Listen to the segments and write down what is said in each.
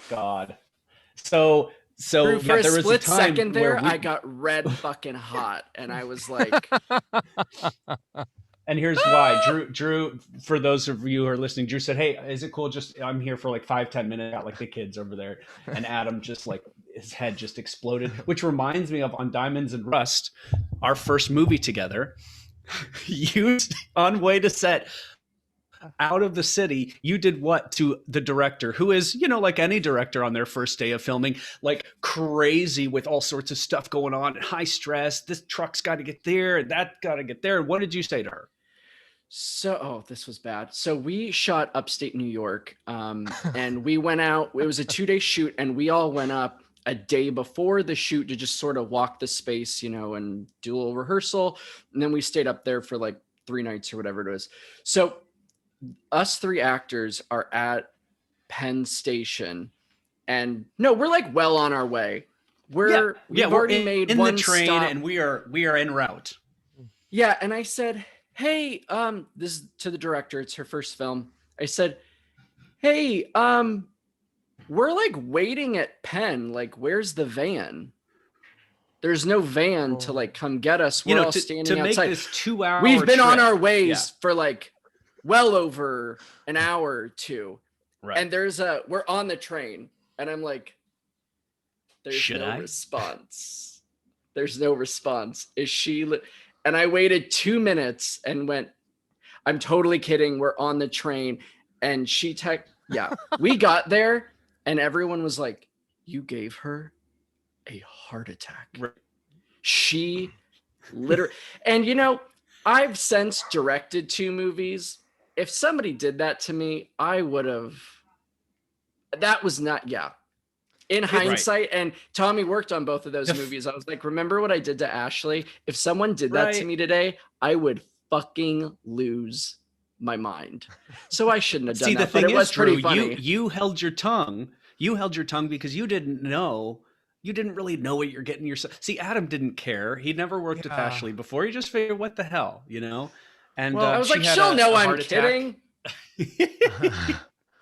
God. So Drew, for yeah, a there was a split time second where there, we I got red fucking hot, and I was like, and here's why. Drew, for those of you who are listening, Drew said, "Hey, is it cool? Just I'm here for like 5-10 minutes. Got like the kids over there." And Adam just like his head just exploded, which reminds me of on Diamonds and Rust, our first movie together. You on way to set out of the city, you did what to the director, who is, like any director on their first day of filming, like crazy with all sorts of stuff going on and high stress. This truck's got to get there and that got to get there. And what did you say to her? this was bad. So we shot upstate New York, and we went out. It was a 2-day shoot, and we all went up a day before the shoot to just sort of walk the space, and do a little rehearsal. And then we stayed up there for like 3 nights or whatever it was. So us 3 actors are at Penn Station, and no, we're like well on our way. We've already made in one the train stop. and we are en route. Yeah, and I said, "Hey, this is to the director. It's her first film." I said, "Hey, we're like waiting at Penn. Like, where's the van? There's no van to like come get us. We're all standing outside. Make this 2-hour We've been trip on our ways for like well over an hour or two. Right. And we're on the train, and I'm like, there's no response. There's no response. Is she? And I waited 2 minutes and went, I'm totally kidding. We're on the train. And we got there, and everyone was like, you gave her a heart attack. Right. She literally, and I've since directed 2 movies. If somebody did that to me, I would have, that was not, in hindsight, and Tommy worked on both of those movies. I was like, remember what I did to Ashley? If someone did that to me today, I would fucking lose my mind. So I shouldn't have done that, but it was pretty funny. You held your tongue. You held your tongue because you didn't know. You didn't really know what you're getting yourself. See, Adam didn't care. He'd never worked with Ashley before. He just figured, what the hell, And I was like, she'll know I'm kidding.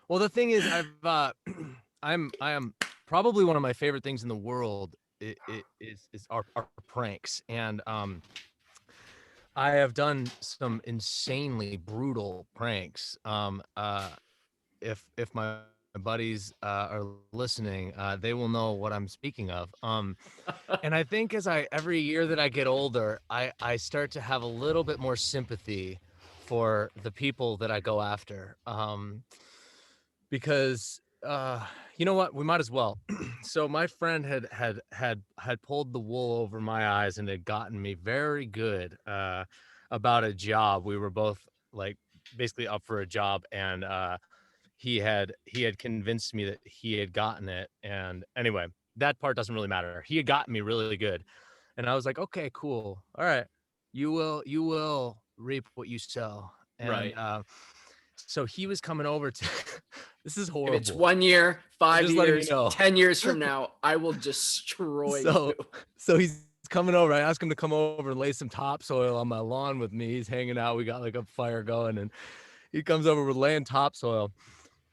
Well, the thing is, I am probably one of my favorite things in the world is our pranks. And I have done some insanely brutal pranks. If my buddies are listening, they will know what I'm speaking of. And I think every year that I get older, I start to have a little bit more sympathy for the people that I go after. Because you know what, we might as well. So my friend had pulled the wool over my eyes and had gotten me very good about a job. We were both like basically up for a job, and he had convinced me that he had gotten it. And anyway, that part doesn't really matter. He had gotten me really good, and I was like, okay, cool, all right, you will reap what you sow. And so he was coming over to this is horrible. If it's 1 year, 5 years, 10 years from now, I will destroy you. So he's coming over. I asked him to come over and lay some topsoil on my lawn with me. He's hanging out. We got like a fire going, and he comes over, we're laying topsoil.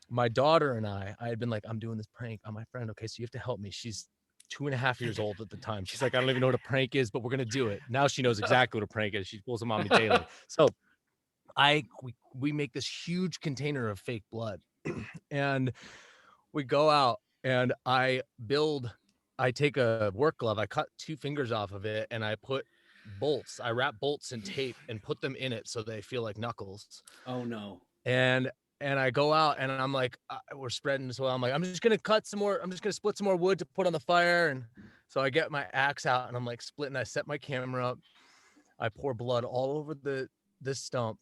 My daughter and I had been like, I'm doing this prank on my friend. Okay, so you have to help me. She's 2.5 years old at the time. She's like, I don't even know what a prank is, but we're gonna do it. Now she knows exactly what a prank is. She pulls them on me daily. So we make this huge container of fake blood, and we go out, and I take a work glove, I cut 2 fingers off of it, and I wrap bolts in tape and put them in it so they feel like knuckles. Oh no. And I go out, and I'm like, we're spreading this oil. I'm like, I'm just gonna split some more wood to put on the fire. And so I get my axe out, and I'm like splitting. I set my camera up. I pour blood all over this stump.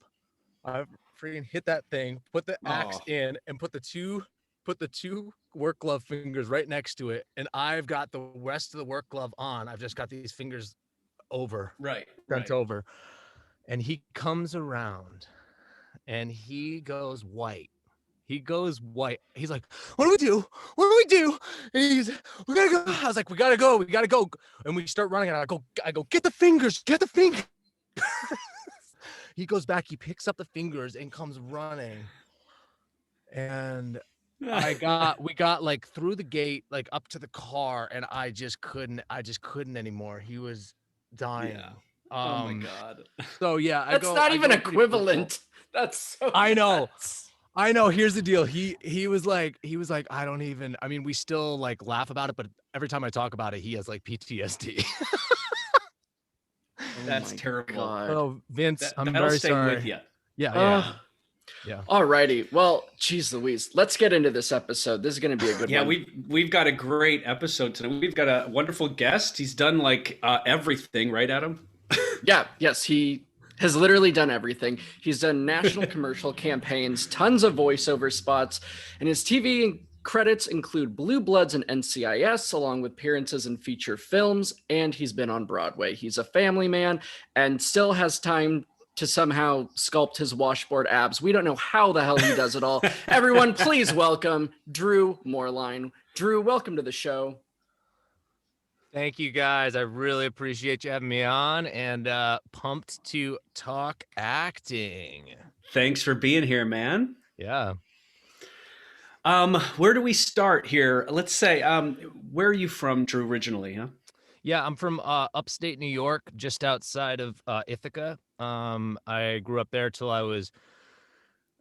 I freaking hit that thing, put the axe in, and put the two work glove fingers right next to it. And I've got the rest of the work glove on. I've just got these fingers bent over. And he comes around, and he goes white. He's like, what do we do? And we gotta go. I was like, we gotta go. And we start running, and I go, get the fingers. He goes back, he picks up the fingers and comes running. And we got like through the gate, like up to the car, and I just couldn't anymore. He was dying. Yeah. Oh my Um, God. so yeah, That's not even pretty brutal. equivalent. That's so I know. nuts. I know. Here's the deal. He was like, I don't even, I mean, we still like laugh about it, but every time I talk about it, he has like PTSD. That's terrible. God. Oh, Vince, I'm that'll very stay sorry. with you. Yeah. Alrighty. Well, geez Louise, let's get into this episode. This is going to be a good one. Yeah, we've got a great episode today. We've got a wonderful guest. He's done like everything, right, Adam? Yes, he has literally done everything. He's done national commercial campaigns, tons of voiceover spots, and his TV credits include Blue Bloods and NCIS, along with appearances in feature films, and he's been on Broadway. He's a family man and still has time to somehow sculpt his washboard abs. We don't know how the hell he does it all. Everyone, please welcome Drew Moerlein. Drew, welcome to the show. Thank you, guys. I really appreciate you having me on, and pumped to talk acting. Thanks for being here, man. Yeah. Where do we start here? Let's say, where are you from, Drew, originally, huh? Yeah, I'm from upstate New York, just outside of Ithaca. I grew up there till I was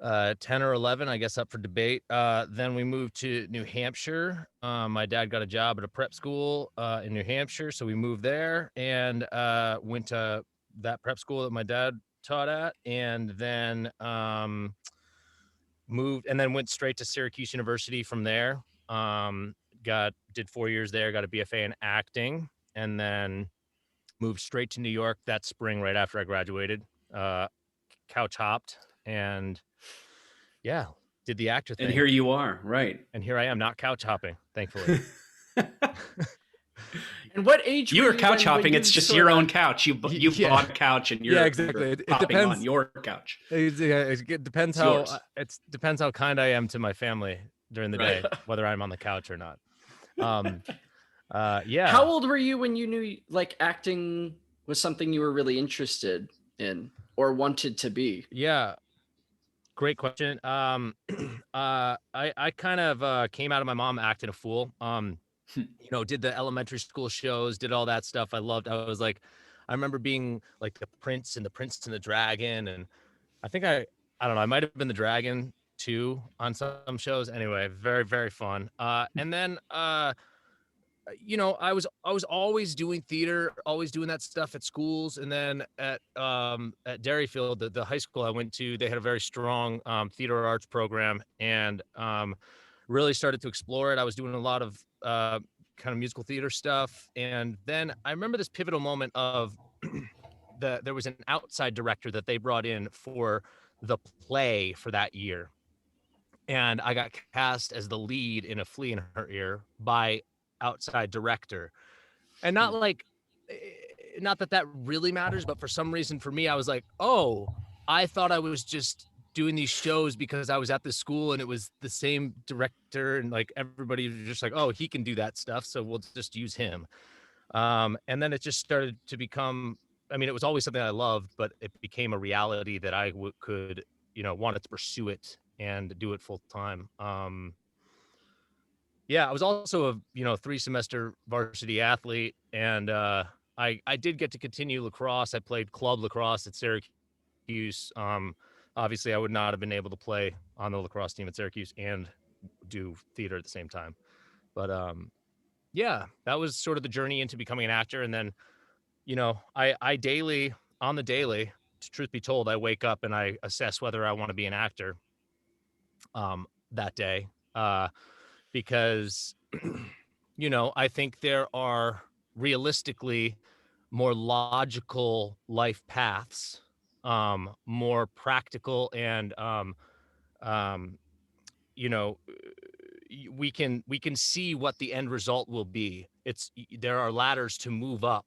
10 or 11, I guess, up for debate. Then we moved to New Hampshire. My dad got a job at a prep school in New Hampshire, so we moved there and went to that prep school that my dad taught at, and then moved and then went straight to Syracuse University from there. Did 4 years there, got a BFA in acting, and then moved straight to New York that spring right after I graduated. Couch hopped and yeah, did the actor thing. And here you are, right? And here I am, not couch hopping, thankfully. And what age you were couch hopping? It's just your own couch. You bought a couch and you're exactly. It hopping depends on your couch. It depends depends how kind I am to my family during the day, whether I'm on the couch or not. Yeah. How old were you when you knew like acting was something you were really interested in or wanted to be? Yeah. Great question. I kind of came out of my mom acting a fool. Did the elementary school shows, did all that stuff. I remember being like the Prince and the Dragon, and I think I don't know, I might have been the Dragon too on some shows. Anyway, very, very fun. And then I was always doing theater, always doing that stuff at schools. And then at Derryfield, the high school I went to, they had a very strong theater arts program, and really started to explore it. I was doing a lot of kind of musical theater stuff. And then I remember this pivotal moment of there was an outside director that they brought in for the play for that year. And I got cast as the lead in A Flea in Her Ear by outside director. And not that really matters, but for some reason for me, I was like, oh, I thought I was just doing these shows because I was at the school and it was the same director, and like everybody was just like, oh, he can do that stuff, so we'll just use him. And then it just started to become, I mean, it was always something I loved, but it became a reality that I could wanted to pursue it and do it full time. Yeah, I was also a 3-semester varsity athlete, and I did get to continue lacrosse. I played club lacrosse at Syracuse. Obviously, I would not have been able to play on the lacrosse team at Syracuse and do theater at the same time. But yeah, that was sort of the journey into becoming an actor. And then, I daily, on the daily, truth be told, I wake up and I assess whether I want to be an actor that day. Because, I think there are realistically more logical life paths, more practical, and, we can see what the end result will be. There are ladders to move up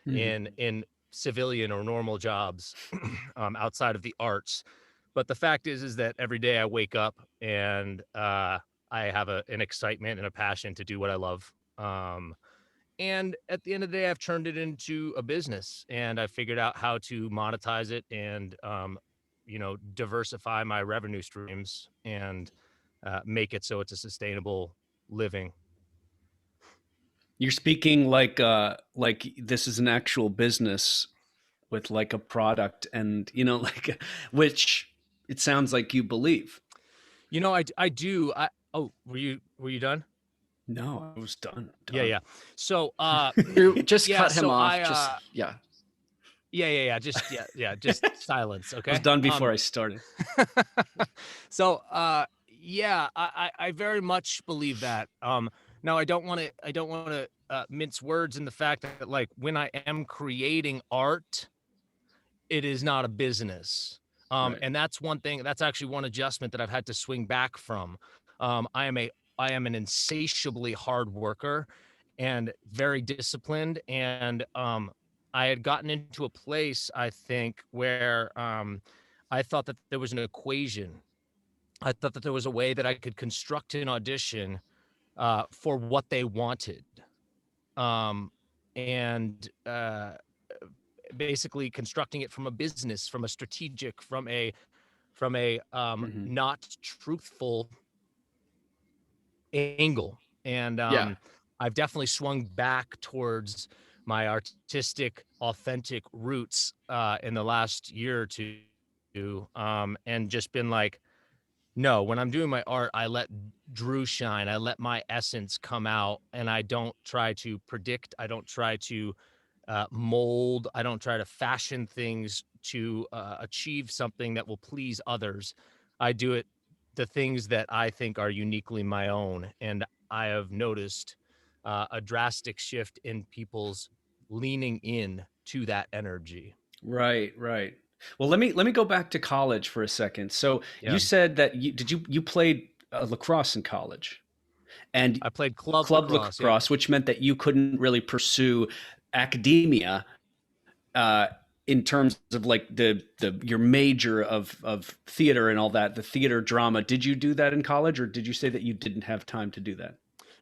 in civilian or normal jobs outside of the arts. But the fact is that every day I wake up and I have an excitement and a passion to do what I love. And at the end of the day, I've turned it into a business, and I figured out how to monetize it and, diversify my revenue streams. And make it so it's a sustainable living. You're speaking like this is an actual business with like a product, and like, which it sounds like you believe. I do. Oh, were you done? No, I was done. Yeah. So just cut him off. Just silence. Okay. I was done before I started. So I very much believe that. Now I don't want to mince words in the fact that, like, when I am creating art, it is not a business. Right. And that's one thing, that's actually one adjustment that I've had to swing back from. I am an insatiably hard worker and very disciplined. And I had gotten into a place, I think, where I thought that there was an equation. I thought that there was a way that I could construct an audition for what they wanted. And basically constructing it from a business, from a strategic, from a not truthful angle. And I've definitely swung back towards my artistic, authentic roots in the last year or two, and just been like, no, when I'm doing my art, I let Drew shine. I let my essence come out, and I don't try to predict. I don't try to mold. I don't try to fashion things to achieve something that will please others. I do it, the things that I think are uniquely my own. And I have noticed a drastic shift in people's leaning in to that energy. Right. Well, let me go back to college for a second. So you said that you played lacrosse in college, and I played club lacrosse, which meant that you couldn't really pursue academia in terms of like your major of theater and all that, the theater drama. Did you do that in college, or did you say that you didn't have time to do that?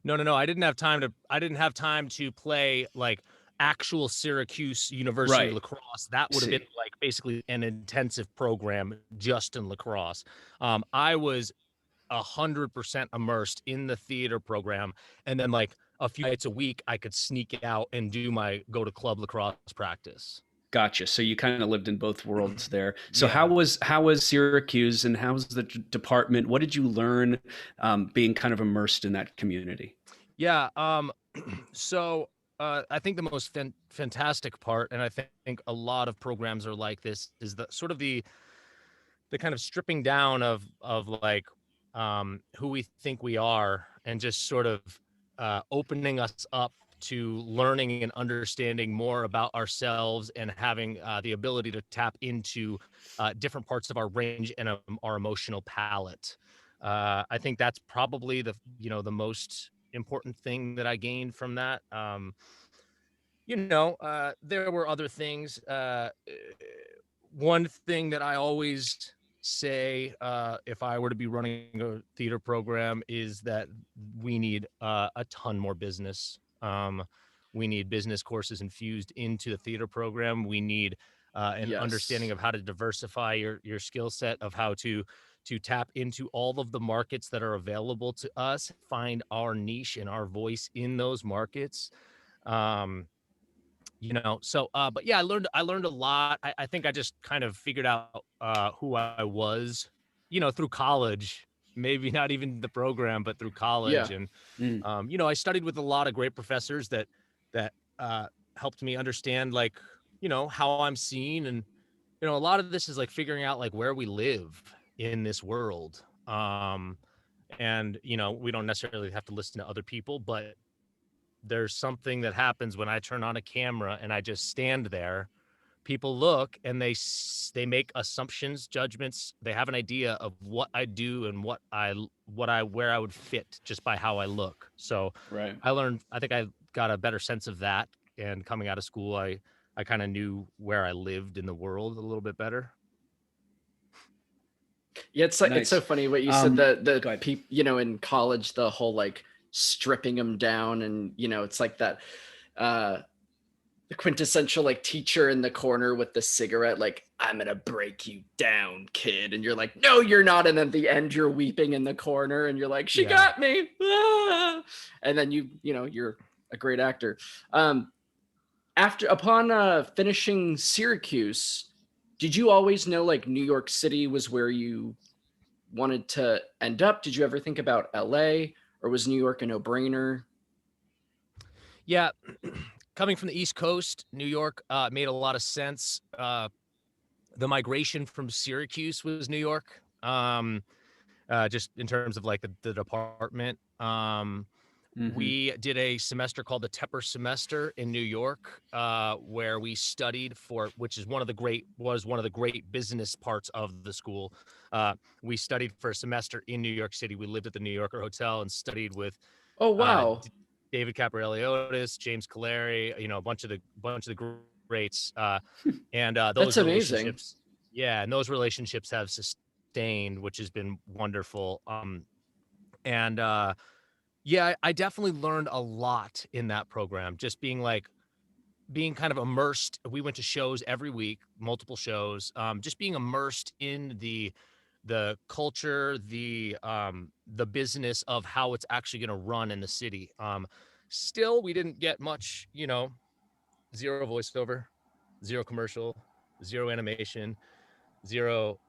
No. I didn't have time to play like actual Syracuse University lacrosse. That would have been like basically an intensive program just in lacrosse. I was 100% immersed in the theater program, and then like a few nights a week I could sneak out and go to club lacrosse practice. Gotcha. So you kind of lived in both worlds there. So how was Syracuse, and how was the department? What did you learn being kind of immersed in that community? Yeah. So I think the most fantastic part, and I think a lot of programs are like this, is the sort of the kind of stripping down of like who we think we are, and just sort of opening us up to learning and understanding more about ourselves, and having the ability to tap into different parts of our range and our emotional palette. I think that's probably the most important thing that I gained from that. There were other things. One thing that I always say, if I were to be running a theater program, is that we need a ton more business. We need business courses infused into the theater program. We need an understanding of how to diversify your skill set, of how to tap into all of the markets that are available to us, find our niche and our voice in those markets. But yeah, I learned a lot. I think I just kind of figured out who I was, through college. Maybe not even the program, but through college. And I studied with a lot of great professors that helped me understand, like, how I'm seen. And a lot of this is like figuring out like where we live in this world. And we don't necessarily have to listen to other people, but there's something that happens when I turn on a camera and I just stand there. People look and they make assumptions, judgments. They have an idea of what I do and where I would fit just by how I look. So I think I got a better sense of that. And coming out of school, I kind of knew where I lived in the world a little bit better. Yeah, it's like, it's so funny what you said, the people, in college, the whole like stripping them down, and it's like that the quintessential like teacher in the corner with the cigarette, like, I'm gonna break you down, kid. And you're like, no, you're not. And then at the end, you're weeping in the corner and you're like, she got me. Ah! And then you're a great actor. Upon finishing Syracuse, did you always know like New York City was where you wanted to end up? Did you ever think about LA, or was New York a no-brainer? Yeah. Coming from the East Coast, New York made a lot of sense. The migration from Syracuse was New York, just in terms of like the department. We did a semester called the Tepper semester in New York, where we studied which is one of the great business parts of the school. We studied for a semester in New York City. We lived at the New Yorker Hotel and studied with Oh, wow. David Capreliotis, James Caleri, a bunch of the greats, and those That's amazing. relationships, and those relationships have sustained, which has been wonderful. And I definitely learned a lot in that program, just being kind of immersed. We went to shows every week, multiple shows, just being immersed in the culture, the business of how it's actually going to run in the city. Still, we didn't get much, zero voiceover, zero commercial, zero animation, zero,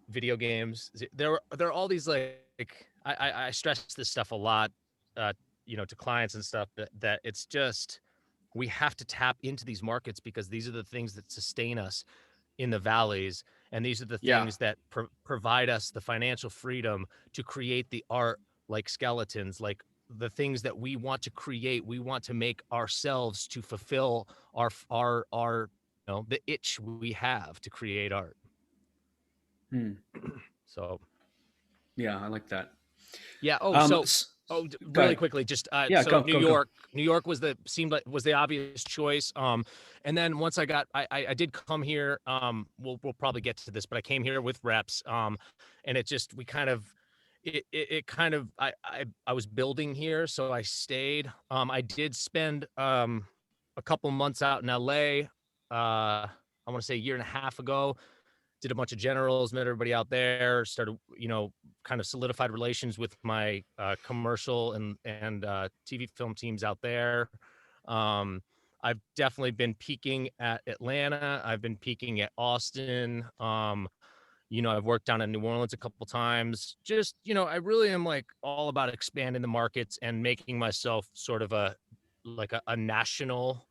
video games. There are all these I stress this stuff a lot, to clients and stuff, that it's just, we have to tap into these markets because these are the things that sustain us in the valleys, and these are the things that provide us the financial freedom to create the art, like skeletons, like the things that we want to create. We want to make ourselves to fulfill our the itch we have to create art. So yeah, I like that. Yeah. Really quickly, just New York was the obvious choice. And then once I did come here. We'll probably get to this, but I came here with reps. And it just I was building here, so I stayed. I did spend a couple months out in LA. I want to say a year and a half ago. Did a bunch of generals, met everybody out there, started, kind of solidified relations with my commercial and TV film teams out there. I've definitely been peaking at Atlanta. I've been peaking at Austin. I've worked down in New Orleans a couple times. Just, I really am like all about expanding the markets and making myself sort of a national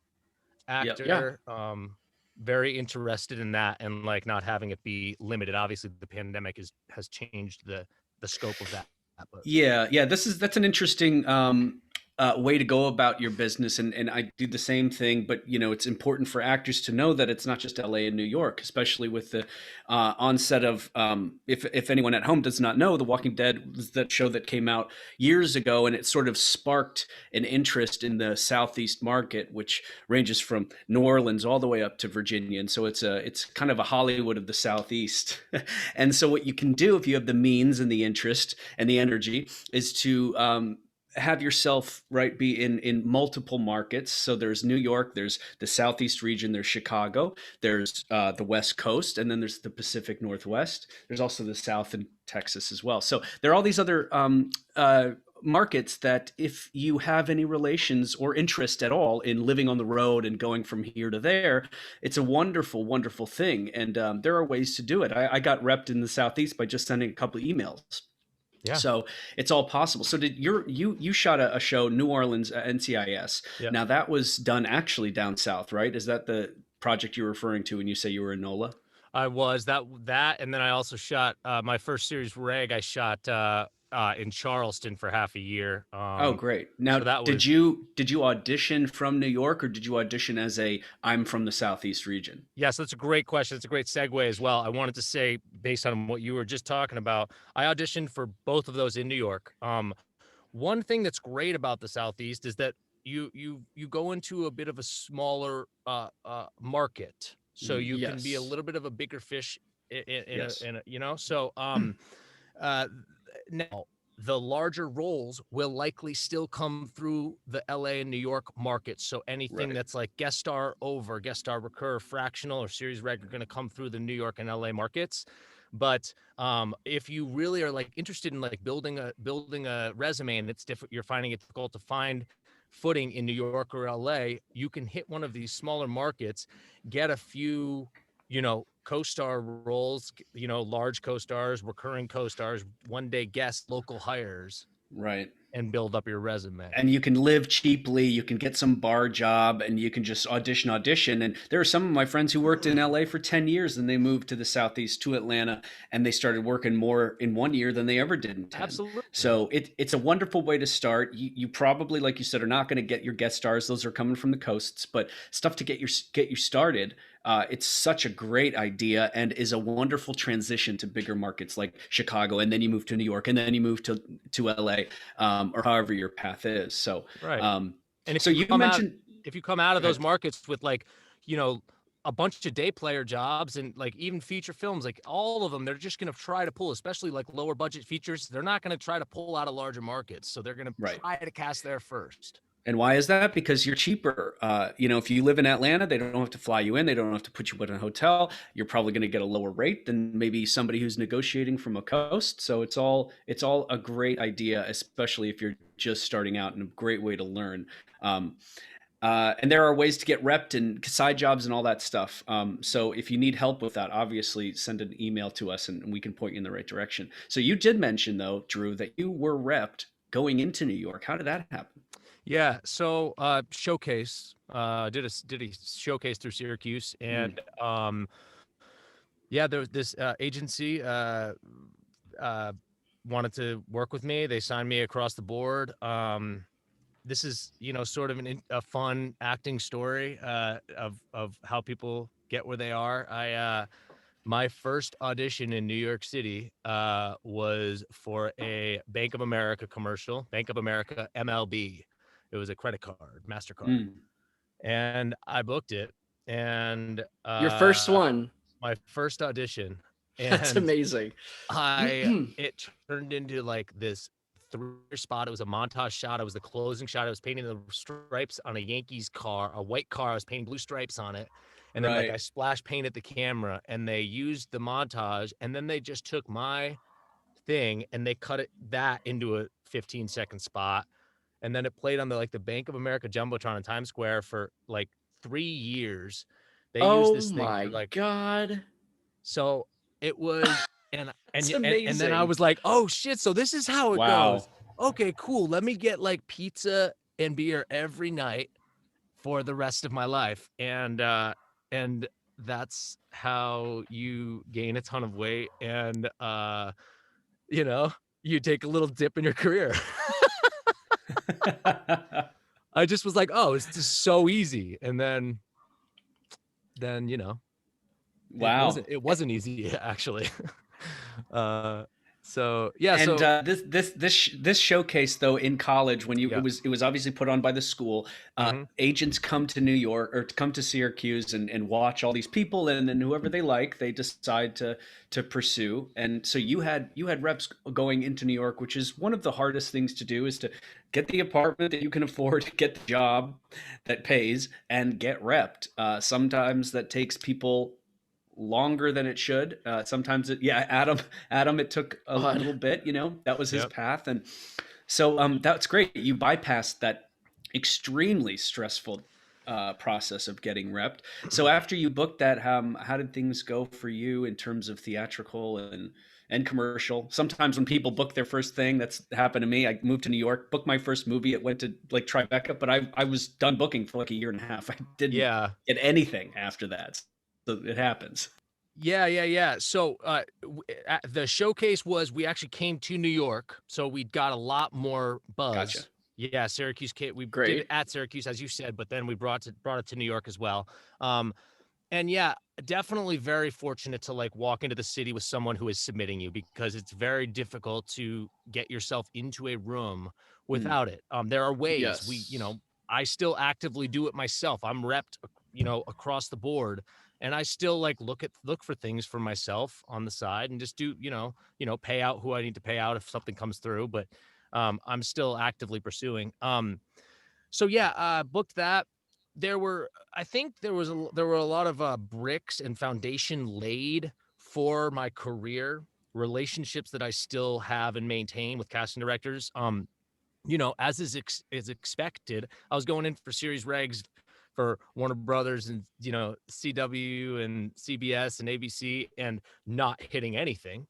actor. Very interested in that, and like not having it be limited. Obviously the pandemic has changed the scope of that. But that's an interesting way to go about your business, and I do the same thing. But it's important for actors to know that it's not just LA and New York, especially with the onset of if anyone at home does not know, The Walking Dead was that show that came out years ago, and it sort of sparked an interest in the Southeast market, which ranges from New Orleans all the way up to Virginia. And so it's kind of a Hollywood of the Southeast. And so what you can do if you have the means and the interest and the energy is to have yourself be in multiple markets. So there's New York, there's the Southeast region, there's Chicago, there's the West Coast, and then there's the Pacific Northwest. There's also the South and Texas as well. So there are all these other markets that if you have any relations or interest at all in living on the road and going from here to there, it's a wonderful, wonderful thing. And there are ways to do it. I got repped in the Southeast by just sending a couple of emails. Yeah. So it's all possible. So did you shot a show, New Orleans NCIS. Yeah. Now that was done actually down south, right? Is that the project you're referring to when you say you were in NOLA? I was that, and then I also shot my first series, Reg. I shot in Charleston for half a year. Oh, great! Now, so did you audition from New York, or did you audition as I'm from the Southeast region? Yeah, so that's a great question. It's a great segue as well. I wanted to say, based on what you were just talking about, I auditioned for both of those in New York. One thing that's great about the Southeast is that you go into a bit of a smaller market, so you can be a little bit of a bigger fish in so now the larger roles will likely still come through the LA and New York markets. So anything that's like guest star over, guest star recur, fractional, or series reg are going to come through the New York and LA markets. But if you really are like interested in like building a resume and it's different, you're finding it difficult to find footing in New York or LA, you can hit one of these smaller markets, get a few, co-star roles, large co-stars, recurring co-stars, one-day guests, local hires, Right. and build up your resume. And you can live cheaply, you can get some bar job, and you can just audition. And there are some of my friends who worked in LA for 10 years, and they moved to the Southeast, to Atlanta, and they started working more in 1 year than they ever did in 10. Absolutely. So it's a wonderful way to start. You probably, like you said, are not going to get your guest stars. Those are coming from the coasts, but stuff to get you started. It's such a great idea and is a wonderful transition to bigger markets like Chicago, and then you move to New York, and then you move to LA, or however your path is. So, right. And if so you mentioned, if you come out of those markets with like, a bunch of day player jobs and like even feature films, like all of them, they're just going to try to pull, especially like lower budget features. They're not going to try to pull out of larger markets. So they're going to try to cast there first. And why is that? Because you're cheaper. If you live in Atlanta, they don't have to fly you in. They don't have to put you in a hotel. You're probably going to get a lower rate than maybe somebody who's negotiating from a coast. So it's all a great idea, especially if you're just starting out, and a great way to learn. And there are ways to get repped and side jobs and all that stuff. So if you need help with that, obviously send an email to us and we can point you in the right direction. So you did mention, though, Drew, that you were repped going into New York. How did that happen? Yeah, so showcase did a showcase through Syracuse, and there was this agency wanted to work with me. They signed me across the board. This is sort of a fun acting story of how people get where they are. My first audition in New York City was for a Bank of America commercial, Bank of America MLB. It was a credit card, MasterCard. And I booked it. And your first one. My first audition. And that's amazing. It turned into like this 3 spot. It was a montage shot. It was the closing shot. I was painting the stripes on a Yankees car, a white car. I was painting blue stripes on it. And then like I splash painted the camera, and they used the montage, and then they just took my thing and they cut that into a 15-second spot. And then it played on the Bank of America Jumbotron in Times Square for like 3 years. They used this thing for like, God. So it was, and then I was like, oh shit. So this is how it goes. Okay, cool. Let me get like pizza and beer every night for the rest of my life. And that's how you gain a ton of weight. And, you take a little dip in your career. I just was like, oh, it's just so easy. And then wow, it wasn't easy actually. So yeah. And this showcase, though, in college, when it was obviously put on by the school, agents come to New York or come to Syracuse and watch all these people, and then whoever they like, they decide to pursue. And so you had reps going into New York, which is one of the hardest things to do, is to get the apartment that you can afford, get the job that pays, and get repped. Sometimes that takes people longer than it should. Sometimes Adam, it took a little bit, that was his path. And so that's great. You bypassed that extremely stressful process of getting repped. So after you booked that, how did things go for you in terms of theatrical and commercial? Sometimes when people book their first thing, that's happened to me. I moved to New York, booked my first movie. It went to like Tribeca, but I was done booking for like a year and a half. I didn't get anything after that. So it happens. Yeah. So the showcase we actually came to New York, so we got a lot more buzz. Gotcha. Yeah, Syracuse. We did it at Syracuse, as you said, but then we brought it to New York as well. And yeah, definitely very fortunate to like walk into the city with someone who is submitting you, because it's very difficult to get yourself into a room without it. There are ways I still actively do it myself. I'm repped, across the board. and I still like look for things for myself on the side and just do, pay out who I need to pay out if something comes through. But I'm still actively pursuing. So yeah, booked that. I think there were a lot of bricks and foundation laid for my career, relationships that I still have and maintain with casting directors. As is expected, I was going in for series regs for Warner Brothers and CW and CBS and ABC and not hitting anything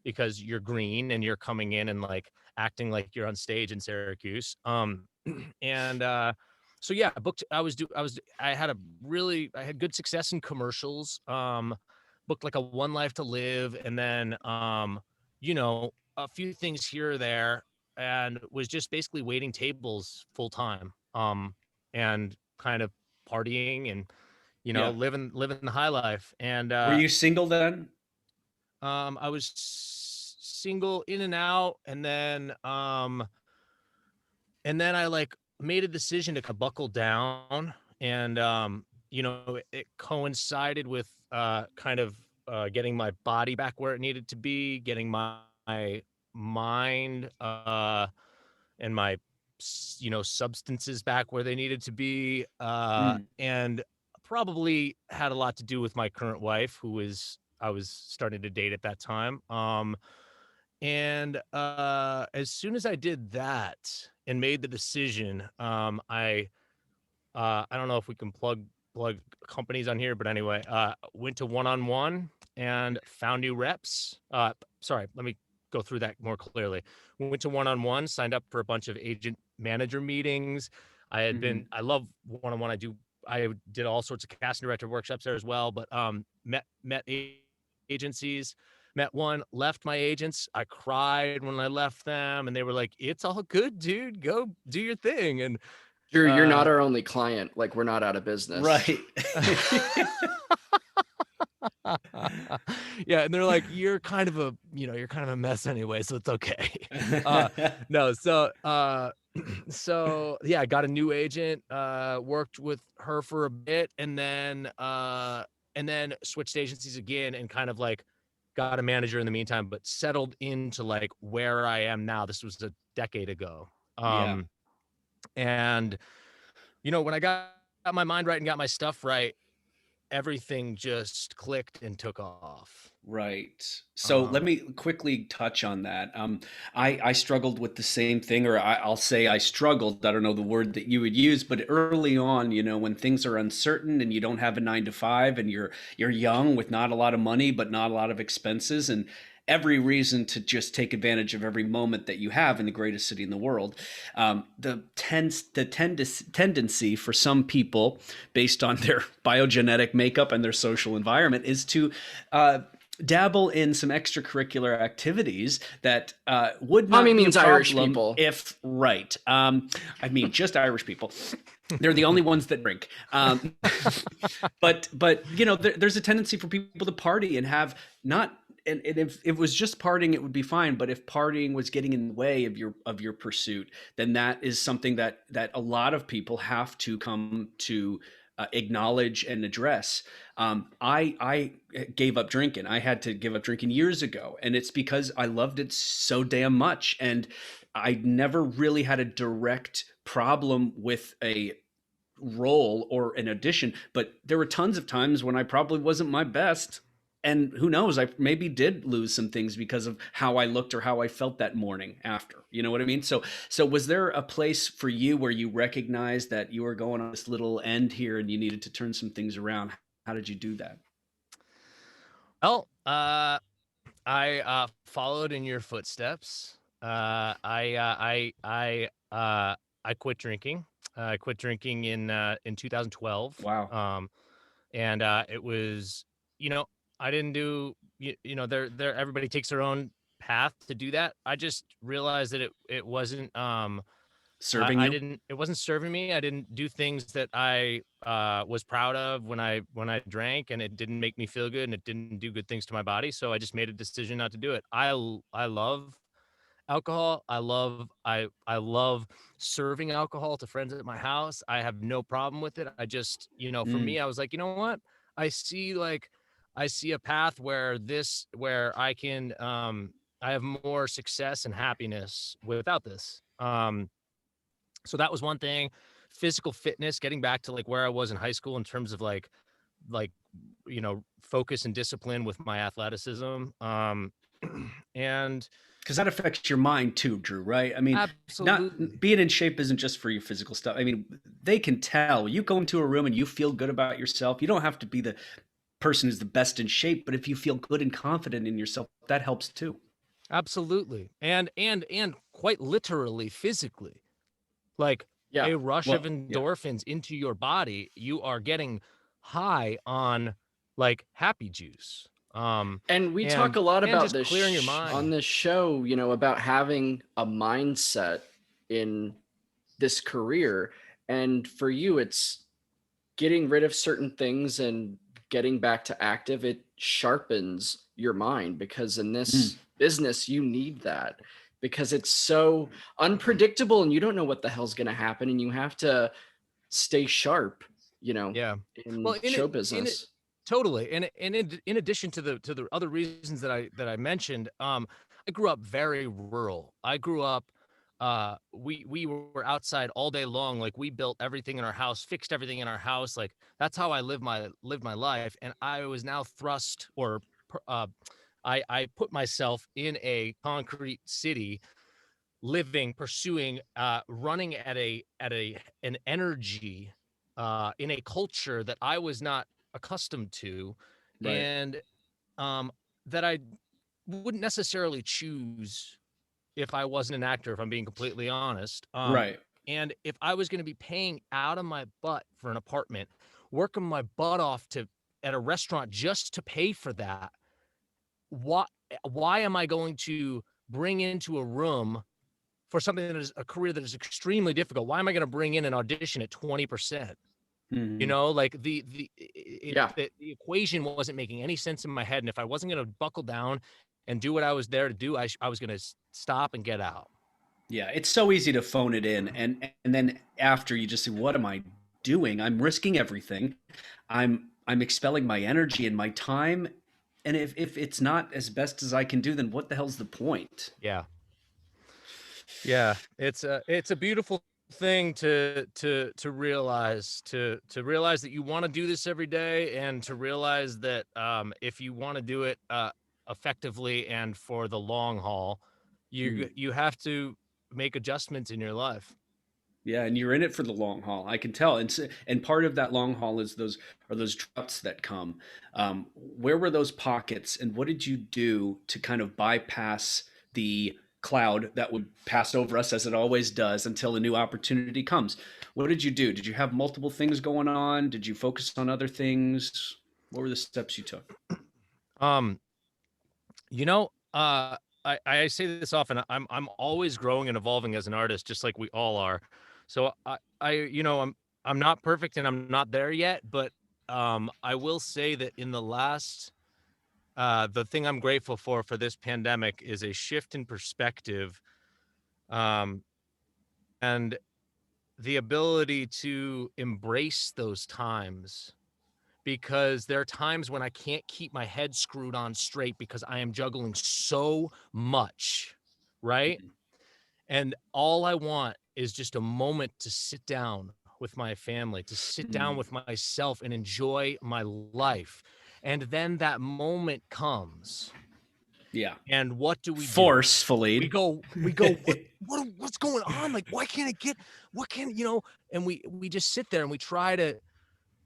because you're green and you're coming in and like acting like you're on stage in Syracuse. And so yeah, I had good success in commercials. Booked like a One Life to Live, and then a few things here or there, and was just basically waiting tables full time, and kind of partying and Yeah. living the high life. And Were you single then? I was single in and out, and then I like made a decision to buckle down, and it coincided with kind of getting my body back where it needed to be, getting my mind and my substances back where they needed to be, and probably had a lot to do with my current wife, I was starting to date at that time. And as soon as I did that and made the decision, I don't know if we can plug companies on here, but anyway, went to one-on-one and found new reps. Sorry, let me go through that more clearly. Went to one-on-one, signed up for a bunch of agent manager meetings. I love one-on-one. I did all sorts of casting director workshops there as well, but met agencies. Met one, left my agents. I cried when I left them, and they were like, "It's all good, dude. Go do your thing." And Drew, you're not our only client. Like, we're not out of business. Right. Yeah, and they're like, you're kind of a mess anyway, so it's okay. No, so yeah, I got a new agent, worked with her for a bit, and then switched agencies again, and kind of like got a manager in the meantime, but settled into like where I am now. This was a decade ago. Yeah. And when I got my mind right and got my stuff right, everything just clicked and took off. Right. So let me quickly touch on that. I struggled with the same thing, or I'll say I struggled. I don't know the word that you would use, but early on, when things are uncertain and you don't have a 9 to 5 and you're young with not a lot of money, but not a lot of expenses, and every reason to just take advantage of every moment that you have in the greatest city in the world. Tendency for some people, based on their biogenetic makeup and their social environment, is to dabble in some extracurricular activities that would not be a problem Irish people. if right. I mean, just Irish people. They're the only ones that drink. But there's a tendency for people to party and have not. And if it was just partying, it would be fine. But if partying was getting in the way of your pursuit, then that is something that a lot of people have to come to acknowledge and address. I gave up drinking. I had to give up drinking years ago, and it's because I loved it so damn much, and I never really had a direct problem with a role or an audition. But there were tons of times when I probably wasn't my best. And who knows, I maybe did lose some things because of how I looked or how I felt that morning after. You know what I mean? So was there a place for you where you recognized that you were going on this little end here and you needed to turn some things around? How did you do that? Well, I followed in your footsteps. I quit drinking. I quit drinking in 2012. Wow. And it was, I didn't do, there everybody takes their own path to do that. I just realized that it wasn't Serving you? it wasn't serving me. I didn't do things that I was proud of when I drank, and it didn't make me feel good, and it didn't do good things to my body. So I just made a decision not to do it. I love alcohol. I love serving alcohol to friends at my house. I have no problem with it. I just, for me, I was like, you know what? I see a path where I can I have more success and happiness without this. So that was one thing. Physical fitness, getting back to like where I was in high school in terms of like focus and discipline with my athleticism. And because that affects your mind too, Drew, right? I mean, absolutely. not being in shape isn't just for your physical stuff. I mean, they can tell. You go into a room and you feel good about yourself. You don't have to be the person who's the best in shape, but if you feel good and confident in yourself, that helps too. Absolutely. And quite literally physically. Like Yeah. a rush of endorphins into your body, you are getting high on like happy juice. And we talk a lot about just this clearing your mind on this show, you know, about having a mindset in this career. And for you, it's getting rid of certain things and getting back to active. It sharpens your mind, because in this business, you need that, because it's so unpredictable and you don't know what the hell's going to happen. And you have to stay sharp, you know, in show business. Totally. And in addition to the other reasons that I mentioned, I grew up very rural. I grew up we were outside all day long. Like we built everything in our house, fixed everything in our house. Like that's how I lived my life. And I was now thrust I put myself in a concrete city, pursuing, running at an energy, in a culture that I was not accustomed to, Right. and that I wouldn't necessarily choose if I wasn't an actor, if I'm being completely honest. Right. And if I was going to be paying out of my butt for an apartment, working my butt off at a restaurant just to pay for that, why am I going to bring into a room for something that is a career that is extremely difficult? Why am I going to bring in an audition at 20%? You know, like the equation wasn't making any sense in my head. And if I wasn't going to buckle down and do what I was there to do, I was going to stop and get out. Yeah, it's so easy to phone it in, and then after you just say, "What am I doing? I'm risking everything. I'm expelling my energy and my time, and if it's not as best as I can do, then what the hell's the point?" Yeah. Yeah, it's a beautiful thing to realize that you want to do this every day, and to realize that if you want to do it effectively and for the long haul, you have to make adjustments in your life. Yeah, and you're in it for the long haul. I can tell, and part of that long haul is those droughts that come. Where were those pockets, and what did you do to kind of bypass the cloud that would pass over us, as it always does, until a new opportunity comes? What did you do? Did you have multiple things going on? Did you focus on other things? What were the steps you took? You know, I say this often. I'm always growing and evolving as an artist, just like we all are. So I'm not perfect and I'm not there yet, but I will say that in the last the thing I'm grateful for this pandemic is a shift in perspective, and the ability to embrace those times, because there are times when I can't keep my head screwed on straight because I am juggling so much, right? And all I want is just a moment to sit down with my family, to sit down with myself and enjoy my life. And then that moment comes. Yeah. And what do we forcefully do? We go, what's going on? Like, why can't it get, what can, and we just sit there and we try to,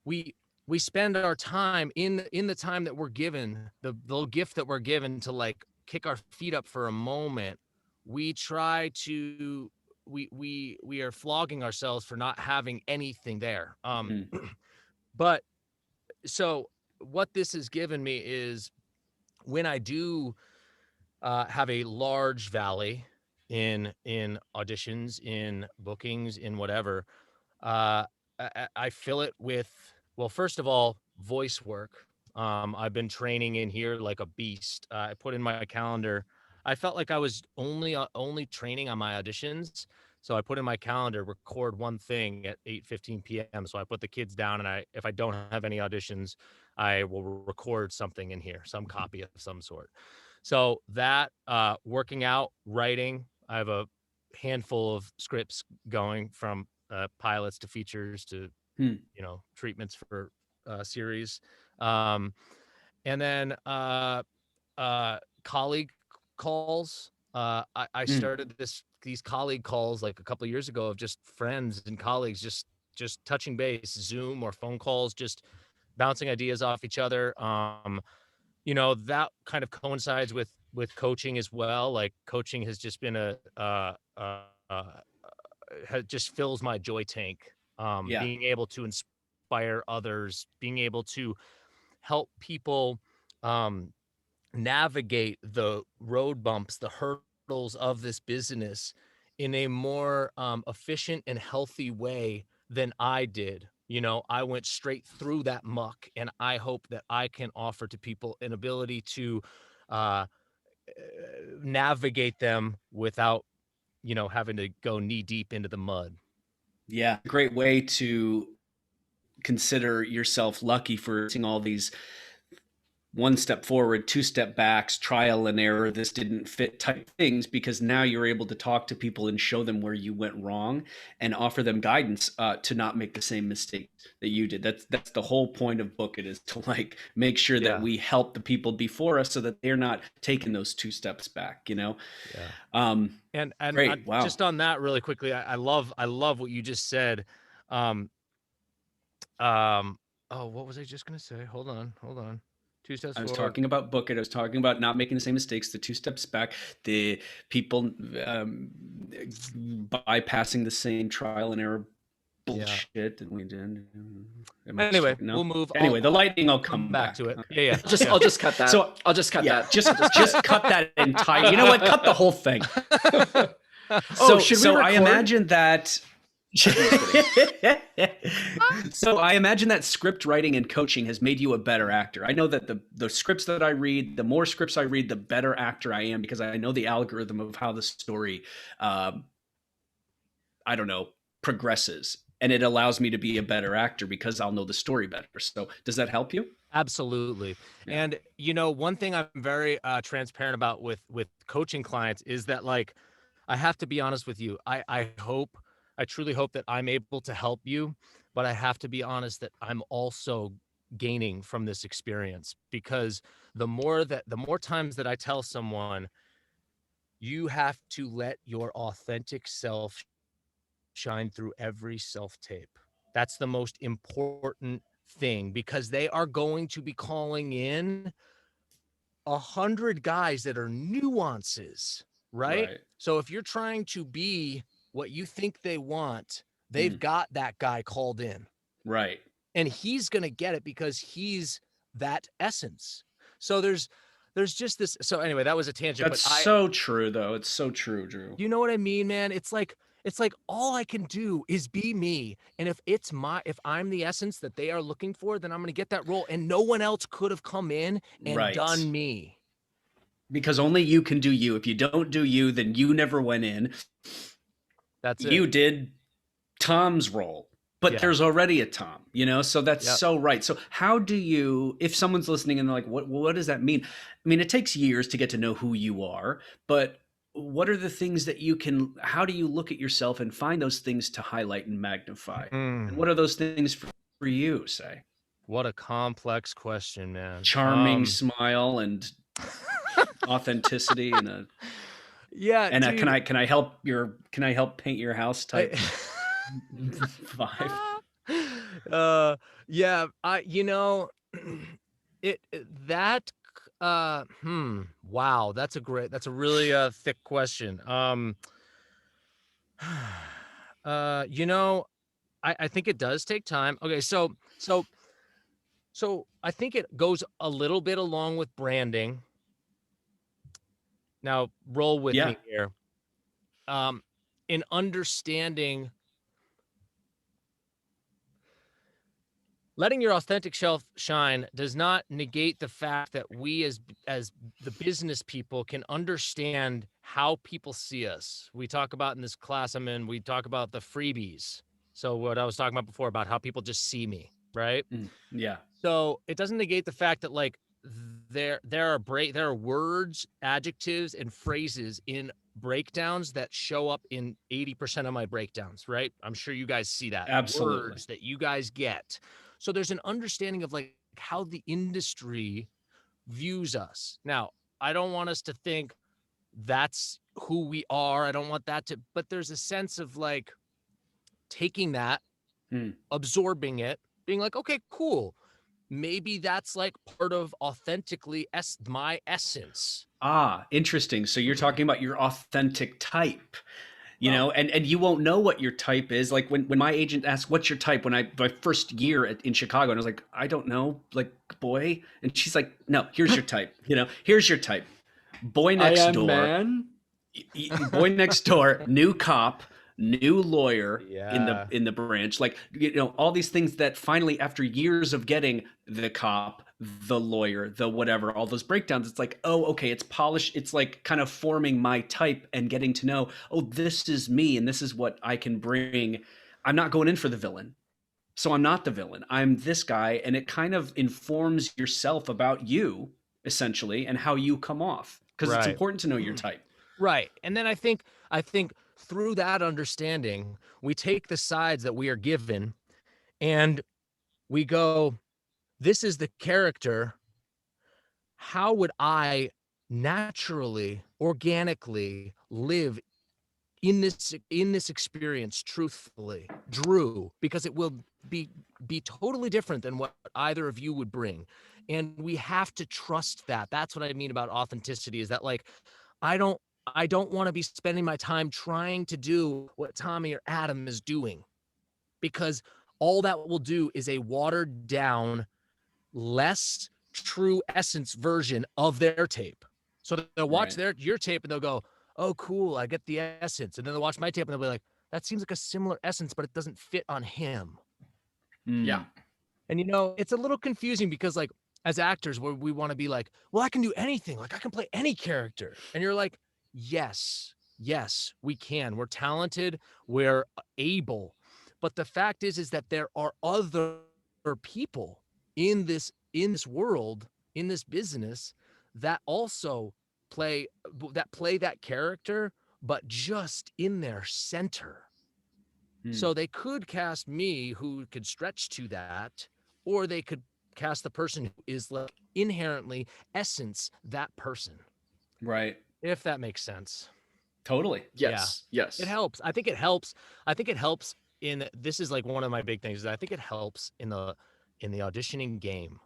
we spend our time in the time that we're given, the little gift that we're given to like kick our feet up for a moment. We try to, we are flogging ourselves for not having anything there. But so what this has given me is, when I do have a large valley in auditions, in bookings, in whatever, I fill it with, well, first of all, voice work. I've been training in here like a beast. I put in my calendar. I felt like I was only training on my auditions. So I put in my calendar, record one thing at 8:15 p.m. So I put the kids down, and if I don't have any auditions, I will record something in here, some copy of some sort. So that working out, writing, I have a handful of scripts going, from pilots to features to treatments for series, and then colleague calls. I started these colleague calls like a couple of years ago, of just friends and colleagues just touching base, Zoom or phone calls, just bouncing ideas off each other. That kind of coincides with coaching as well. Like, coaching has just been just fills my joy tank. Being able to inspire others, being able to help people navigate the road bumps, the hurdles of this business in a more efficient and healthy way than I did. I went straight through that muck, and I hope that I can offer to people an ability to navigate them without, having to go knee deep into the mud. Yeah, great way to consider yourself lucky for seeing all these one step forward, two step backs, trial and error, this didn't fit type things, because now you're able to talk to people and show them where you went wrong and offer them guidance to not make the same mistake that you did. That's the whole point of Book It, is to like make sure that we help the people before us so that they're not taking those two steps back, Yeah. And great. Wow. Just on that really quickly, I love what you just said. Oh, what was I just gonna say? Hold on. Two steps I was forward. talking about Book It. I was talking about not making the same mistakes, the two steps back, the people bypassing the same trial and error bullshit that we did. Anyway, we'll move. Anyway, the lightning will come back to it. Okay. Yeah. I'll just cut that. So I'll just cut that. Just cut that entire. You know what? Cut the whole thing. So I imagine that. So I imagine that script writing and coaching has made you a better actor. I know that the scripts that I read, the more scripts I read, the better actor I am, because I know the algorithm of how the story, progresses, and it allows me to be a better actor because I'll know the story better. So does that help you? Absolutely. Yeah. And one thing I'm very transparent about with coaching clients is that, like, I have to be honest with you. I truly hope that I'm able to help you, but I have to be honest that I'm also gaining from this experience, because the more times that I tell someone, you have to let your authentic self shine through every self-tape. That's the most important thing, because they are going to be calling in 100 guys that are nuances, right? So if you're trying to be what you think they want, they've got that guy called in. Right. And he's going to get it because he's that essence. So there's just this. So anyway, that was a tangent. That's so true, though. It's so true, Drew. You know what I mean, man? It's like all I can do is be me. And if I'm the essence that they are looking for, then I'm going to get that role. And no one else could have come in and done me. Because only you can do you. If you don't do you, then you never went in. That's it. You did Tom's role, but there's already a Tom, so that's so right. So how do you, if someone's listening and they're like, what does that mean? I mean, it takes years to get to know who you are, but what are the things that how do you look at yourself and find those things to highlight and magnify? And what are those things for you, say? What a complex question, man. Charming smile and authenticity and a and can I help paint your house type vibe? Wow, that's a really thick question. I think it does take time. Okay, so I think it goes a little bit along with branding. Now, roll with me here. In understanding, letting your authentic self shine does not negate the fact that we as the business people can understand how people see us. We talk about in this class I'm in, we talk about the freebies. So what I was talking about before about how people just see me, right? Yeah. So it doesn't negate the fact that like there are words, adjectives, and phrases in breakdowns that show up in 80% of my breakdowns, right? I'm sure you guys see that. Absolutely. Words that you guys get. So there's an understanding of like how the industry views us. Now, I don't want us to think that's who we are. I don't want that to, but there's a sense of like taking that, absorbing it, being like, okay, cool. Maybe that's like part of authentically my essence. Ah, interesting. So you're talking about your authentic type, you know, and you won't know what your type is. Like when my agent asked, what's your type? My first year in Chicago, and I was like, I don't know, like boy. And she's like, no, here's your type, you know, here's your type. Boy next door. Man. Boy next door, new cop, new lawyer Yeah. in the branch, like, you know, all these things that finally after years of getting the cop, the lawyer, the whatever, all those breakdowns, it's like, oh, okay, it's polished, it's like kind of forming my type and getting to know, oh, this is me and this is what I can bring. I'm not going in for the villain, so I'm not the villain, I'm this guy, and it kind of informs yourself about you essentially and how you come off, because it's important to know your type. Right. And then I think through that understanding, we take the sides that we are given and we go, this is the character. How would I naturally, organically live in this experience truthfully, Drew, because it will be totally different than what either of you would bring. And we have to trust that. That's what I mean about authenticity, is that like I don't want to be spending my time trying to do what Tommy or Adam is doing, because all that will do is a watered down, less true essence version of their tape. So they'll watch your tape and they'll go, oh, cool, I get the essence. And then they'll watch my tape and they'll be like, that seems like a similar essence, but it doesn't fit on him. Yeah. And, you know, it's a little confusing because like as actors, we want to be like, well, I can do anything. Like I can play any character. And you're like, yes, we can. We're talented. We're able. But the fact is that there are other people in this world, in this business, that also play that character, but just in their center. So they could cast me who could stretch to that, or they could cast the person who is like inherently essence that person. Right. If that makes sense. Totally. Yes. Yeah. Yes. It helps. I think it helps. I think it helps in, this is like one of my big things, is I think it helps in the auditioning game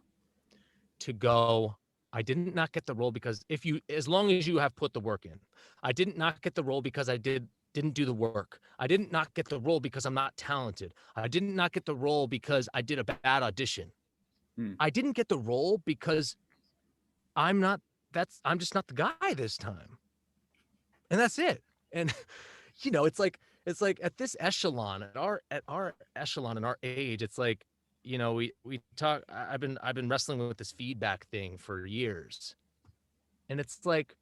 to go, I did not get the role because as long as you have put the work in. I did not get the role because I didn't do the work. I did not get the role because I'm not talented. I did not get the role because I did a bad audition. I didn't get the role because I'm just not the guy this time. And that's it. And you know, it's like at this echelon, at our echelon in our age, it's like, you know, we talk, I've been wrestling with this feedback thing for years. And it's like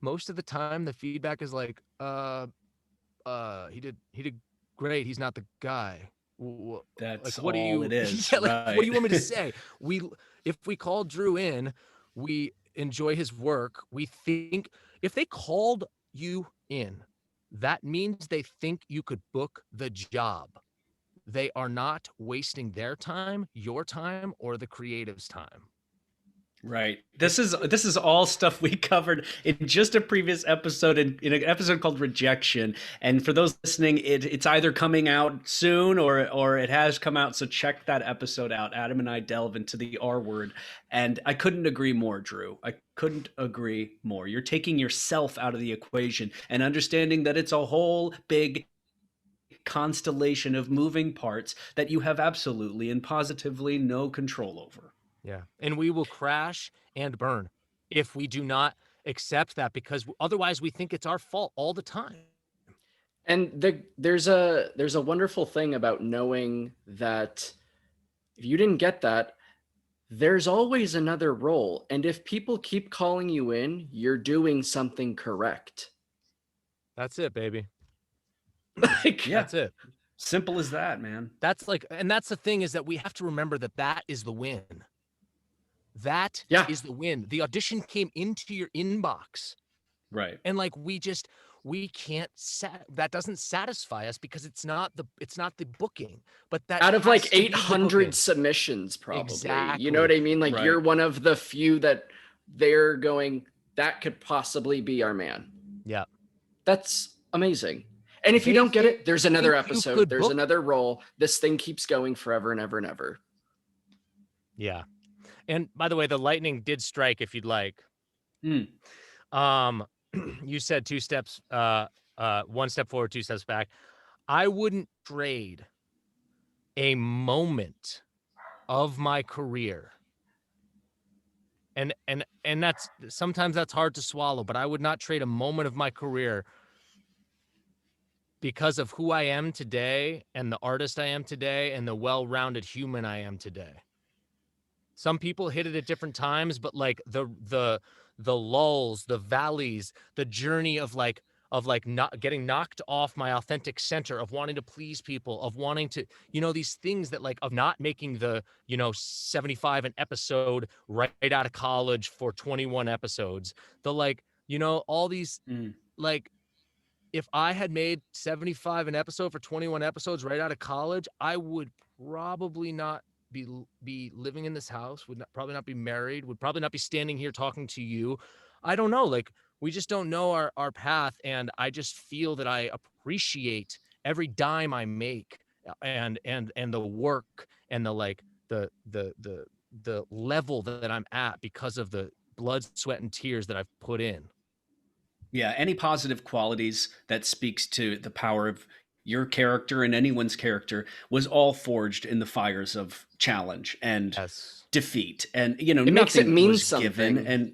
most of the time the feedback is like, he did great. He's not the guy. That's like, what all it is. Yeah, like, right. what do you want me to say? If we call Drew in, we enjoy his work. We think if they called you in, that means they think you could book the job. They are not wasting their time, your time, or the creative's time. Right. This is all stuff we covered in just a previous episode, in an episode called Rejection. And for those listening, it's either coming out soon or it has come out. So check that episode out. Adam and I delve into the R word. And I couldn't agree more, Drew. I couldn't agree more. You're taking yourself out of the equation and understanding that it's a whole big constellation of moving parts that you have absolutely and positively no control over. Yeah. And we will crash and burn if we do not accept that, because otherwise we think it's our fault all the time. And there's a wonderful thing about knowing that if you didn't get that, there's always another role. And if people keep calling you in, you're doing something correct. That's it, baby. Like, Yeah. That's it. Simple as that, man. That's like, and that's the thing, is that we have to remember that that is the win. That is the win. The audition came into your inbox. Right. And like, we can't that doesn't satisfy us because it's not the booking, but that out of like 800 submissions, probably. Exactly. You know what I mean? Like, you're one of the few that they're going, that could possibly be our man. Yeah. That's amazing. And if you don't get it, there's another episode, there's another role. This thing keeps going forever and ever and ever. Yeah. And by the way, the lightning did strike, if you'd like. You said 2 steps, 1 step forward, 2 steps back. I wouldn't trade a moment of my career. And that's, sometimes that's hard to swallow, but I would not trade a moment of my career because of who I am today and the artist I am today and the well-rounded human I am today. Some people hit it at different times, but like the lulls, the valleys, the journey of not getting knocked off my authentic center, of wanting to please people, of wanting to, these things that like, of not making the, 75 an episode right out of college for 21 episodes. The like, all these like, if I had made 75 an episode for 21 episodes right out of college, I would probably not be living in this house, probably not be married, would probably not be standing here talking to you. I don't know. Like, we just don't know our path. And I just feel that I appreciate every dime I make and the work and the like, the level that I'm at because of the blood, sweat, and tears that I've put in. Yeah, any positive qualities that speaks to the power of your character and anyone's character was all forged in the fires of challenge and defeat. And, it nothing makes it mean was something. given. And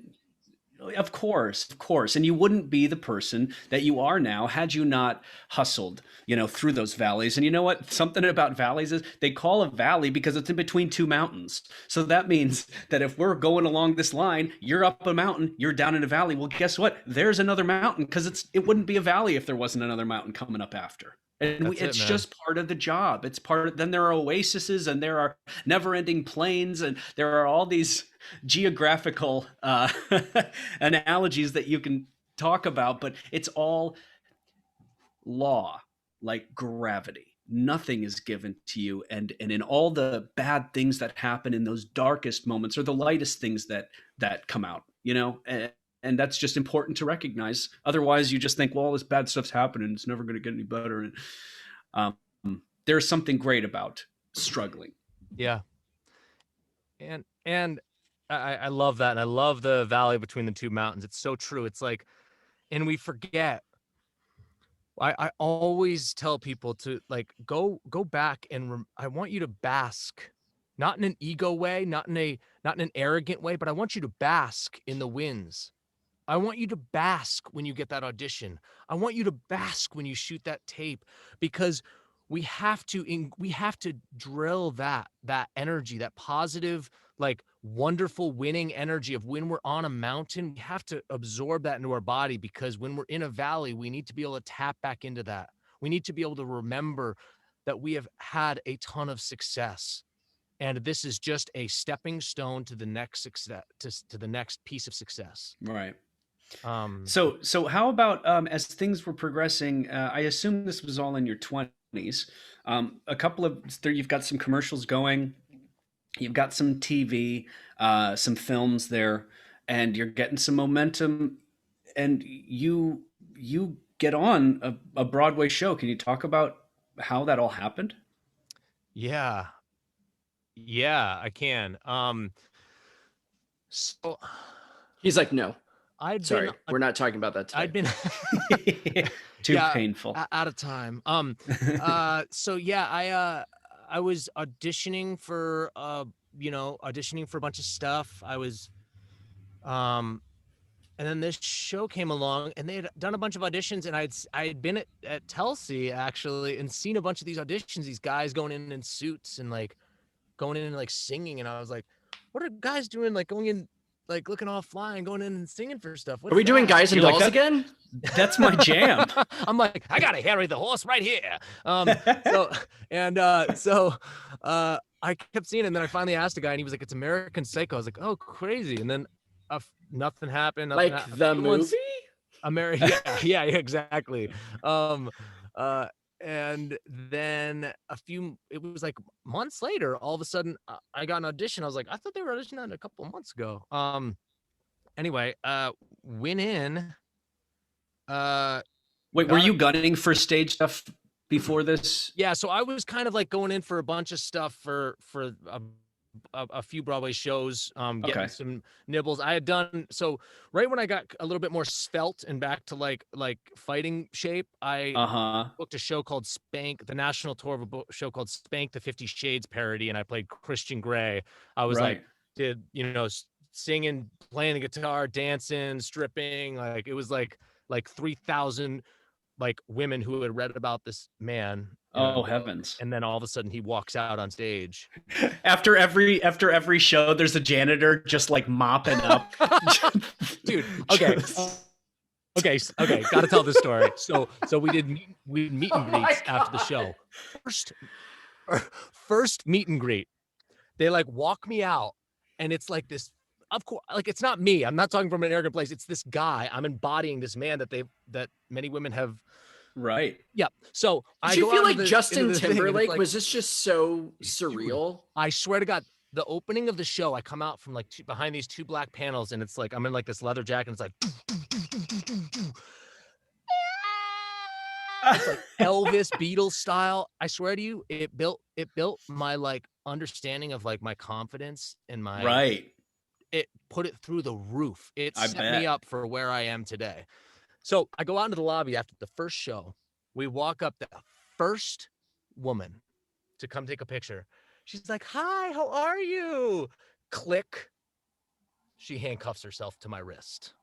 of course. And you wouldn't be the person that you are now had you not hustled, through those valleys. And you know what? Something about valleys is they call a valley because it's in between 2 mountains. So that means that if we're going along this line, you're up a mountain, you're down in a valley. Well, guess what? There's another mountain, because it wouldn't be a valley if there wasn't another mountain coming up after. And it's just part of the job. It's then there are oases and there are never-ending plains and there are all these geographical analogies that you can talk about, but it's all law, like gravity. Nothing is given to you, and in all the bad things that happen in those darkest moments are the lightest things that come out, and that's just important to recognize. Otherwise, you just think, well, all this bad stuff's happening, it's never going to get any better. And there's something great about struggling. Yeah. And I love that. And I love the valley between the 2 mountains. It's so true. It's like, and we forget. I always tell people to like, go back and I want you to bask, not in an ego way, not in an arrogant way, but I want you to bask in the wins. I want you to bask when you get that audition. I want you to bask when you shoot that tape, because we have to drill that energy, that positive, like wonderful winning energy of when we're on a mountain. We have to absorb that into our body, because when we're in a valley, we need to be able to tap back into that. We need to be able to remember that we have had a ton of success. And this is just a stepping stone to the next success, to the next piece of success. Right. So how about as things were progressing? I assume this was all in your 20s. You've got some commercials going, you've got some TV, some films there, and you're getting some momentum. And you get on a Broadway show. Can you talk about how that all happened? Yeah, I can. So he's like, no. Sorry, we're not talking about that today. I'd been too painful. Out of time. So yeah, I was auditioning for a bunch of stuff. I was and then this show came along and they had done a bunch of auditions, and I had been at Telsey actually and seen a bunch of these auditions, these guys going in suits and like going in and like singing, and I was like, what are guys doing? Like going in, like looking all fly and going in and singing for stuff. What's Are we doing that? Guys and You're like, Dolls again? That's my jam. I'm like, I gotta Harry the horse right here. I kept seeing it, and then I finally asked a guy, and he was like, "It's American Psycho." I was like, "Oh, crazy!" And then nothing happened. Like the movie? Yeah, exactly. And then it was like months later, all of a sudden, I got an audition. I was like, I thought they were auditioning a couple of months ago. Anyway, went in. Wait, were you gunning for stage stuff before this? Yeah, so I was kind of like going in for a bunch of stuff for a few Broadway shows, getting some nibbles. I had done so right when I got a little bit more svelte and back to like fighting shape. I booked a show called Spank, the national tour of a show called Spank, the 50 Shades parody, and I played Christian Grey. I was like, did singing, playing the guitar, dancing, stripping. Like it was like 3,000 like women who had read about this man. Oh heavens. And then all of a sudden he walks out on stage. After every show, there's a janitor just like mopping up. Dude, okay. Gotta tell this story. So we did meet and greets after the show. First meet and greet. They like walk me out, and it's like this, of course, like it's not me. I'm not talking from an arrogant place. It's this guy. I'm embodying this man that many women have. Right. Yeah. So Did you feel like Justin Timberlake? Like, was this just so surreal? I swear to God, the opening of the show, I come out from like behind these two black panels, and it's like I'm in like this leather jacket, and it's like, it's like Elvis Beatles style. I swear to you, it built my like understanding of like my confidence and my It put it through the roof. It set me up for where I am today. So I go out into the lobby after the first show. We walk up, the first woman to come take a picture. She's like, "Hi, how are you?" Click. She handcuffs herself to my wrist.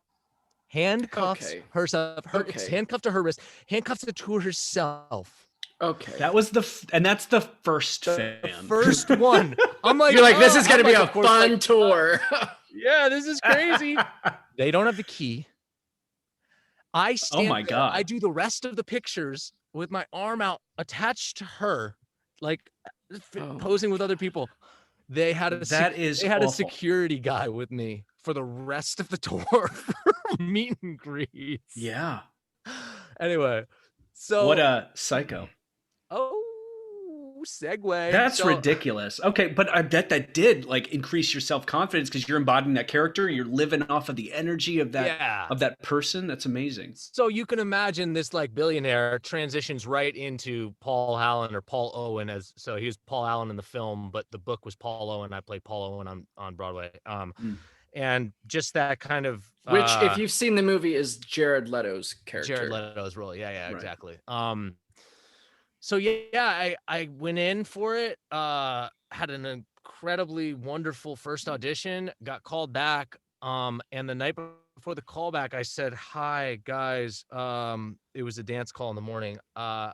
Handcuffs herself. Handcuffed to her wrist. Handcuffs it to herself. Okay. That was that's the first fan. The first one. I'm like, you're like, this is gonna be a fun tour. Yeah, this is crazy. They don't have the key. I stand oh my God. I do the rest of the pictures with my arm out attached to her, like posing with other people. They had a security guy with me for the rest of the tour meet and greets. Yeah. Anyway, so what a psycho. Oh, segue. That's ridiculous. Okay, but I bet that did like increase your self-confidence because you're embodying that character. You're living off of the energy of that person. That's amazing. So you can imagine this like billionaire transitions right into Paul Allen or Paul Owen so he was Paul Allen in the film, but the book was Paul Owen. I played Paul Owen on Broadway. And just that kind of which, if you've seen the movie, is Jared Leto's character. Jared Leto's role. Yeah, exactly. So yeah, I went in for it, had an incredibly wonderful first audition, got called back, and the night before the callback, I said, "Hi guys, it was a dance call in the morning. I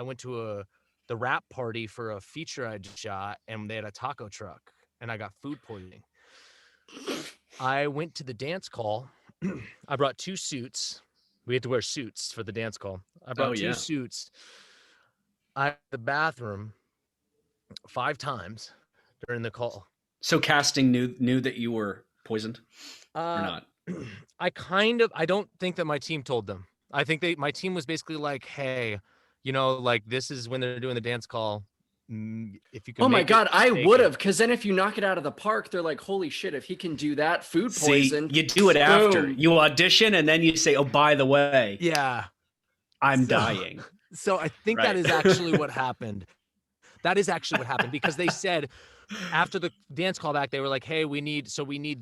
went to the rap party for a feature I shot, and they had a taco truck, and I got food poisoning. I went to the dance call. I brought 2 suits. We had to wear suits for the dance call. I brought 2 suits. I had the bathroom 5 times during the call. So casting knew that you were poisoned or not? I don't think that my team told them. I think my team was basically like, "Hey, like this is when they're doing the dance call. If you can." Oh my God, I would have, because then if you knock it out of the park, they're like, "Holy shit, if he can do that, food poison." See, you do it after you audition, and then you say, "Oh, by the way, I'm dying." So I think that is actually what happened. That is actually what happened, because they said after the dance callback, they were like, "Hey, we need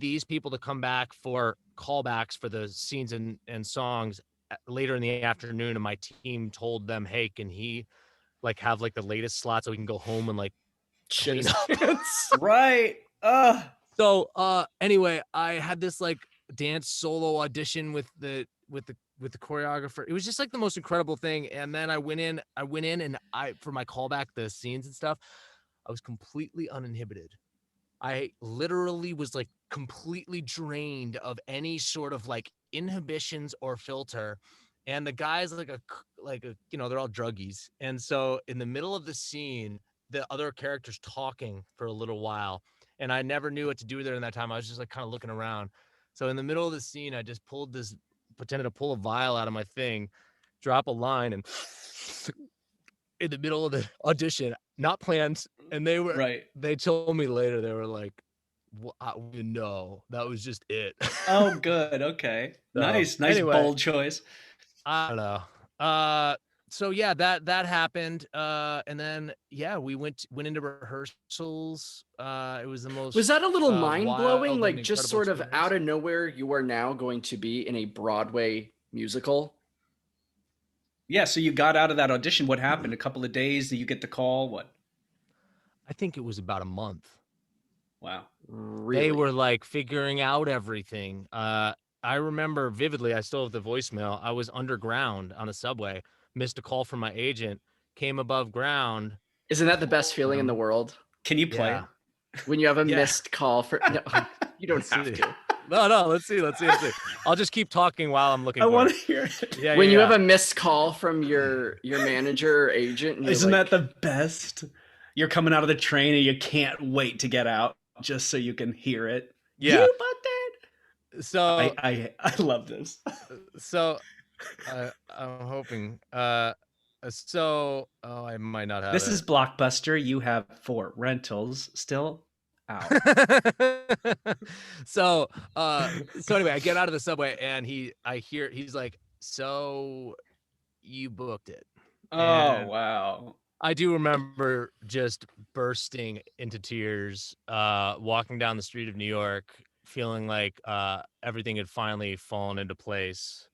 these people to come back for callbacks for the scenes and songs later in the afternoon." And my team told them, "Hey, can he like have like the latest slot so we can go home and like clean up?" Right. So anyway, I had this like dance solo audition with the choreographer. It was just like the most incredible thing. And then I went in and for my callback, the scenes and stuff, I was completely uninhibited. I literally was like completely drained of any sort of like inhibitions or filter. And the guy's like a, you know, they're all druggies. And so in the middle of the scene, the other character's talking for a little while. And I never knew what to do there in that time. I was just like kind of looking around. So in the middle of the scene, I just pretended to pull a vial out of my thing, drop a line, and in the middle of the audition, not planned. And they told me later, they were like, well, no, that was just it. Oh, good. Okay. So, nice anyway, bold choice. I don't know. So yeah, that happened. And then yeah, we went into rehearsals. It was the most Was that a little mind-blowing? Like just sort of experience. out of nowhere, you are now going to be in a Broadway musical? Yeah, so you got out of that audition. What happened? A couple of days? Did you get the call? What? I think it was about a month. Wow. Really? They were like figuring out everything. I remember vividly, I still have the voicemail. I was underground on a subway, missed a call from my agent, came above ground. Isn't that the best feeling in the world? Can you play it? When you have a missed call for no, you don't have to. No, let's see. I'll just keep talking while I'm looking. I want to hear it. Yeah. When you have a missed call from your manager or agent, and isn't that the best? You're coming out of the train and you can't wait to get out just so you can hear it. Yeah. You bought that? So I love this. So I'm hoping. So I might not have. This is Blockbuster. You have 4 rentals still out. So anyway, I get out of the subway and he's like, "So you booked it." Oh, wow. I do remember just bursting into tears, walking down the street of New York, feeling like everything had finally fallen into place.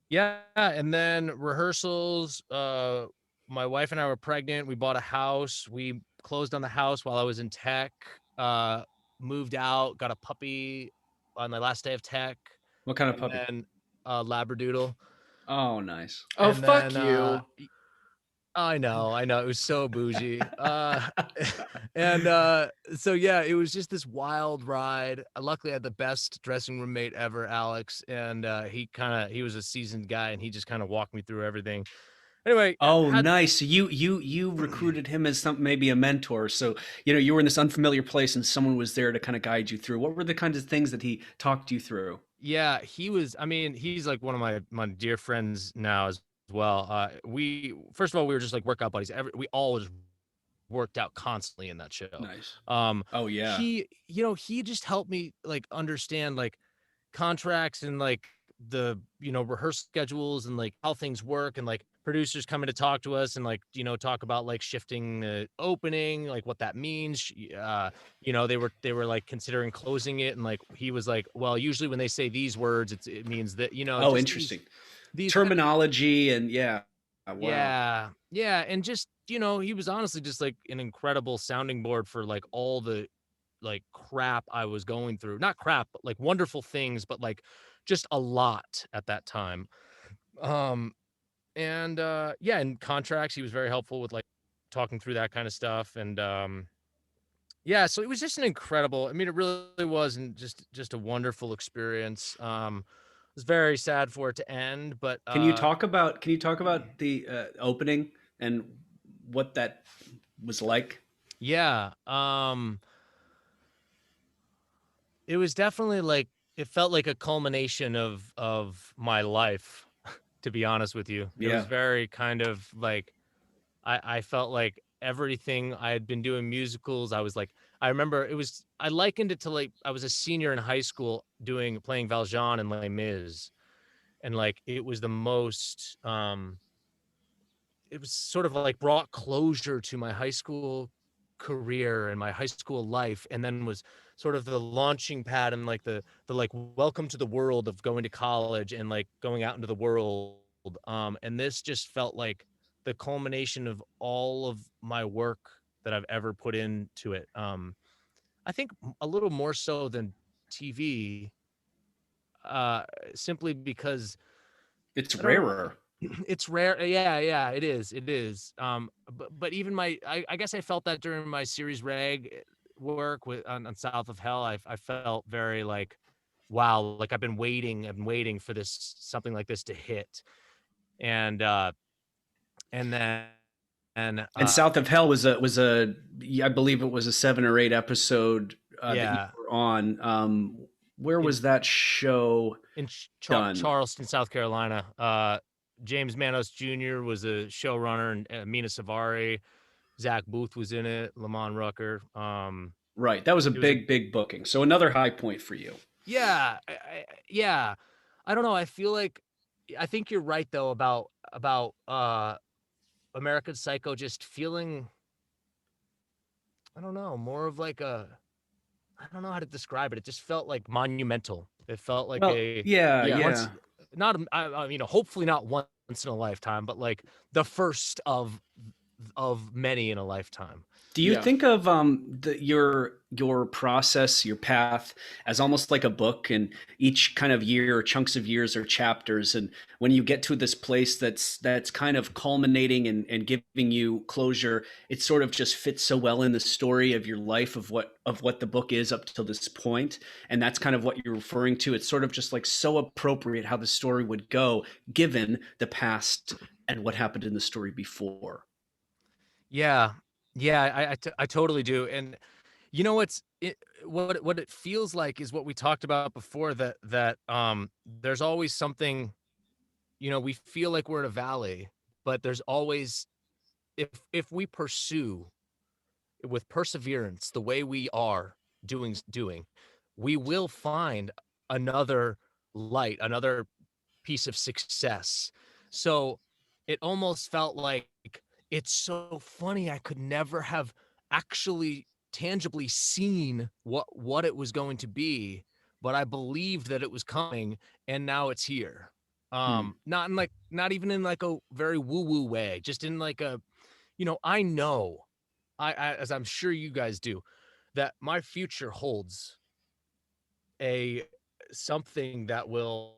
Yeah, and then rehearsals. My wife and I were pregnant. We bought a house. We closed on the house while I was in tech. Moved out, got a puppy on my last day of tech. What kind of puppy? And Labradoodle. Oh, nice. Oh, and fuck you. I know. It was so bougie. And so yeah, it was just this wild ride. Luckily I had the best dressing room mate ever, Alex, and he was a seasoned guy and he just kind of walked me through everything. Anyway. Oh, nice. You recruited him as maybe a mentor. So, you were in this unfamiliar place and someone was there to kind of guide you through. What were the kinds of things that he talked you through? Yeah, he's like one of my dear friends now as well. First of all, we were just like workout buddies. We all just worked out constantly in that show. Nice. Oh yeah. He just helped me like understand like contracts and like the rehearsal schedules and like how things work, and like producers coming to talk to us and like talk about like shifting the opening, like what that means. They were like considering closing it, and like he was like, well, usually when they say these words it means that oh, interesting. These terminology and yeah. Wow. Yeah, and just he was honestly just like an incredible sounding board for like all the like crap I was going through. Not crap, but like wonderful things, but like just a lot at that time. And contracts, he was very helpful with like talking through that kind of stuff. And so it was just an incredible, it really was just a wonderful experience. It was very sad for it to end, but can you talk about the opening and what that was like? Yeah. It was definitely like, it felt like a culmination of my life, to be honest with you. It was very kind of like, I felt like everything I had been doing musicals. I was like, I remember I likened it to like, I was a senior in high school playing Valjean and Les Mis. And like, it was the most, it was sort of like brought closure to my high school career and my high school life, and then was sort of the launching pad and like the like welcome to the world of going to college and like going out into the world. And this just felt like the culmination of all of my work that I've ever put into it. I think a little more so than TV, simply because it's rarer. It's rare. Yeah, it is. But even I guess I felt that during my series reg work on South of Hell. I felt very like, wow, like I've been waiting for this, something like this to hit. And then And South of Hell was a I believe it was a 7 or 8 episode that you were on. Where was that show in done? Charleston, South Carolina. James Manos Jr. was a showrunner, and Mina Savari, Zach Booth was in it, Lamont Rucker. Right, that was a big booking. So another high point for you. Yeah, yeah. I don't know. I feel like, I think you're right though about American Psycho just feeling, I don't know, more of like a, I don't know how to describe it. It just felt like monumental. It felt like yeah. Not hopefully not once in a lifetime, but like the first of many in a lifetime. Do you think of your process, your path, as almost like a book, and each kind of year or chunks of years or chapters, and when you get to this place that's kind of culminating and giving you closure, it sort of just fits so well in the story of your life, of what the book is up till this point, and that's kind of what you're referring to. It's sort of just like so appropriate how the story would go given the past and what happened in the story before. Yeah, I totally do. And you know what it feels like is what we talked about before, that there's always something, we feel like we're in a valley, but there's always, if we pursue with perseverance the way we are doing, we will find another light, another piece of success. So it almost felt like, it's so funny, I could never have actually tangibly seen what it was going to be, but I believed that it was coming, and now it's here. Not even in like a very woo-woo way, just in like a, I know, as I'm sure you guys do, that my future holds a something that will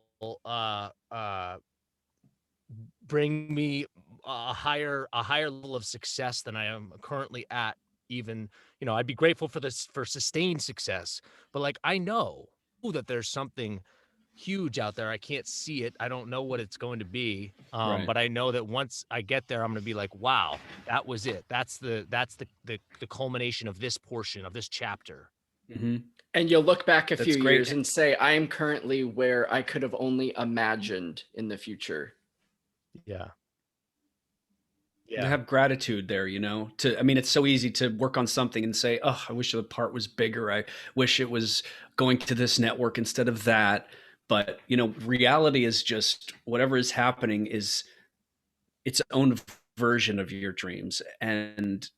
bring me a higher level of success than I am currently at. Even, I'd be grateful for this, for sustained success, but like I know that there's something huge out there. I can't see it. I don't know what it's going to be. But I know that once I get there, I'm going to be like, wow, that was it. That's the culmination of this portion of this chapter. Mm-hmm. And you'll look back a few years and say, I am currently where I could have only imagined in the future. Yeah. To have gratitude there, it's so easy to work on something and say, oh, I wish the part was bigger. I wish it was going to this network instead of that. But, reality is just whatever is happening is its own version of your dreams. And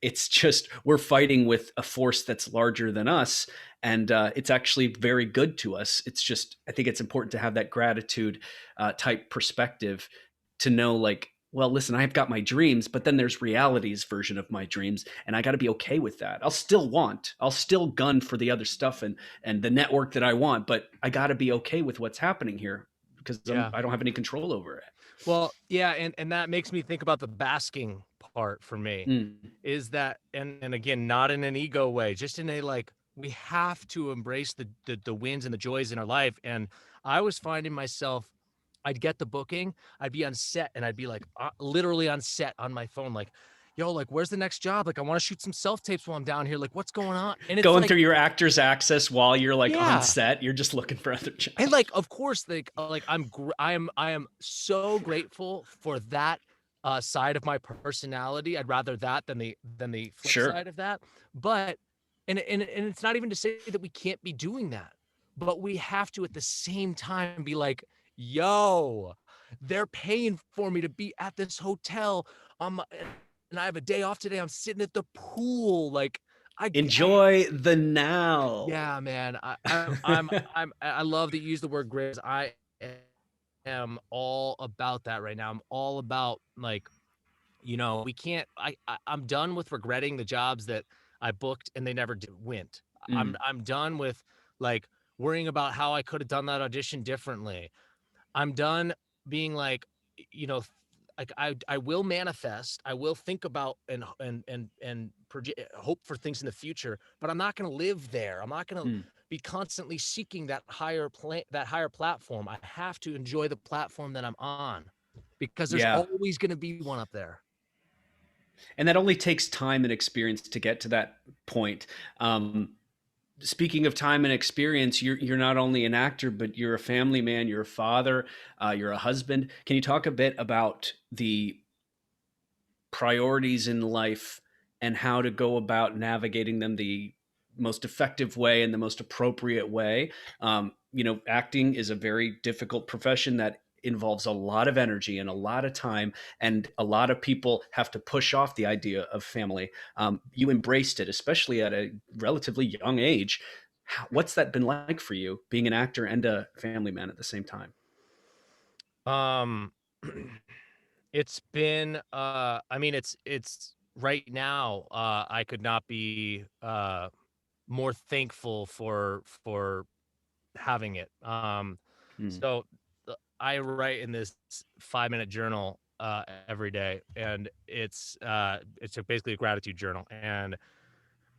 it's just, we're fighting with a force that's larger than us. And it's actually very good to us. It's just, I think it's important to have that gratitude type perspective to know, like, well, listen, I've got my dreams, but then there's reality's version of my dreams, and I got to be okay with that. I'll still gun for the other stuff and the network that I want, but I got to be okay with what's happening here, because I don't have any control over it. Well, yeah, and that makes me think about the basking part for me, is that, and again, not in an ego way, just in a, like, we have to embrace the wins and the joys in our life. And I was finding myself, I'd get the booking, I'd be on set, and I'd be like, literally on set on my phone, like, yo, like, where's the next job? Like, I want to shoot some self-tapes while I'm down here. Like, what's going on? And it's going through your Actors Access while you're like on set, you're just looking for other jobs. And like, of course, I am so grateful for that side of my personality. I'd rather that than the flip side of that. But and it's not even to say that we can't be doing that, but we have to at the same time be like, yo, they're paying for me to be at this hotel, and I have a day off today. I'm sitting at the pool, like, I enjoy the now. Yeah, man. I love that you use the word grace. I am all about that right now. I'm all about, like, we can't, I'm done with regretting the jobs that I booked and they never went. I'm done with, like, worrying about how I could have done that audition differently. I'm done being like, you know, like I will manifest, I will think about and hope for things in the future, but I'm not going to live there. I'm not going to be constantly seeking that higher platform. I have to enjoy the platform that I'm on, because there's always going to be one up there. And that only takes time and experience to get to that point. Speaking of time and experience, you're not only an actor, but you're a family man, you're a father, you're a husband. Can you talk a bit about the priorities in life and how to go about navigating them the most effective way and the most appropriate way? Acting is a very difficult profession that involves a lot of energy and a lot of time, and a lot of people have to push off the idea of family. You embraced it, especially at a relatively young age. What's that been like for you, being an actor and a family man at the same time? It's been I mean, it's right now, I could not be more thankful for having it. Mm. So I write in this 5-minute journal every day, and it's basically a gratitude journal, and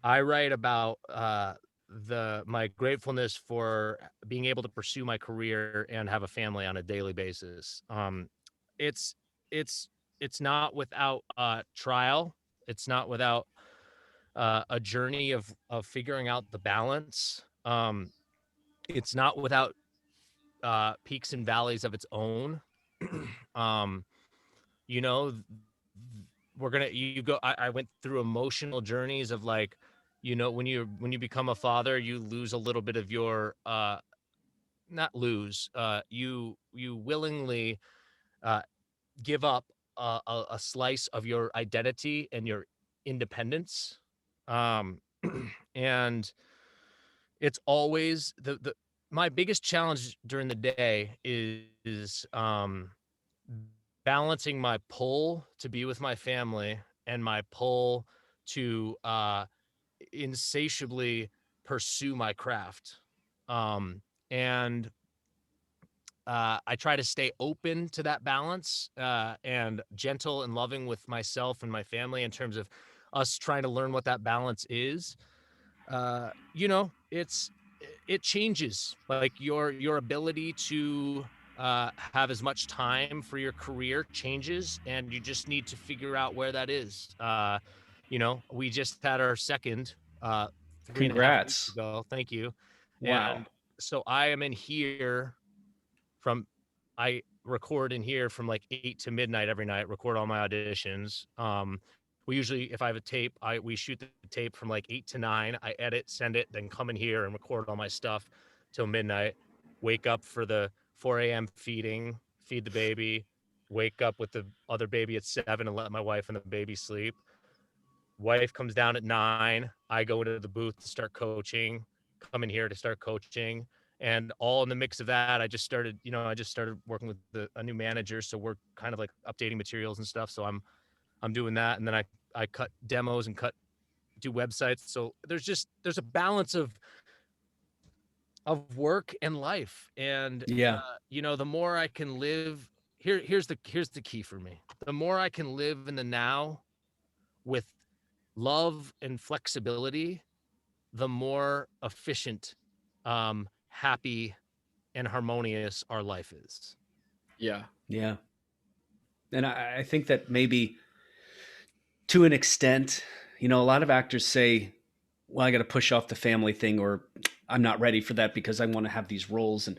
I write about my gratefulness for being able to pursue my career and have a family on a daily basis. It's it's it's not without trial. It's not without a journey of figuring out the balance. It's not without peaks and valleys of its own. um, you know, we're gonna you go. I went through emotional journeys of like, when you become a father, you lose a little bit of your not lose. You willingly uh give up a slice of your identity and your independence. Um, and it's always the my biggest challenge during the day is balancing my pull to be with my family and my pull to insatiably pursue my craft. And I try to stay open to that balance and gentle and loving with myself and my family in terms of us trying to learn what that balance is. It changes, like your ability to have as much time for your career changes, and you just need to figure out where that is. We just had our second 3.5 weeks Congrats. ago. Thank you. Wow. And so I am in here from I record in here from like 8 to midnight every night, record all my auditions. We usually, if I have a tape, we shoot the tape from like 8 to 9. I edit, send it, then come in here and record all my stuff till midnight. Wake up for the 4 a.m. feed the baby, wake up with the other baby at 7 and let my wife and the baby sleep. Wife comes down at 9. I go into the booth to start coaching, come in here to start coaching. And all in the mix of that, I just started working with a new manager. So we're kind of like updating materials and stuff. So I'm doing that. And then I cut demos and do websites. So there's a balance of work and life. And, Yeah. the more I can live here's the key for me. The more I can live in the now with love and flexibility, the more efficient, happy, and harmonious our life is. Yeah. Yeah. And I think that maybe to an extent, a lot of actors say, well, I got to push off the family thing, or I'm not ready for that because I want to have these roles. And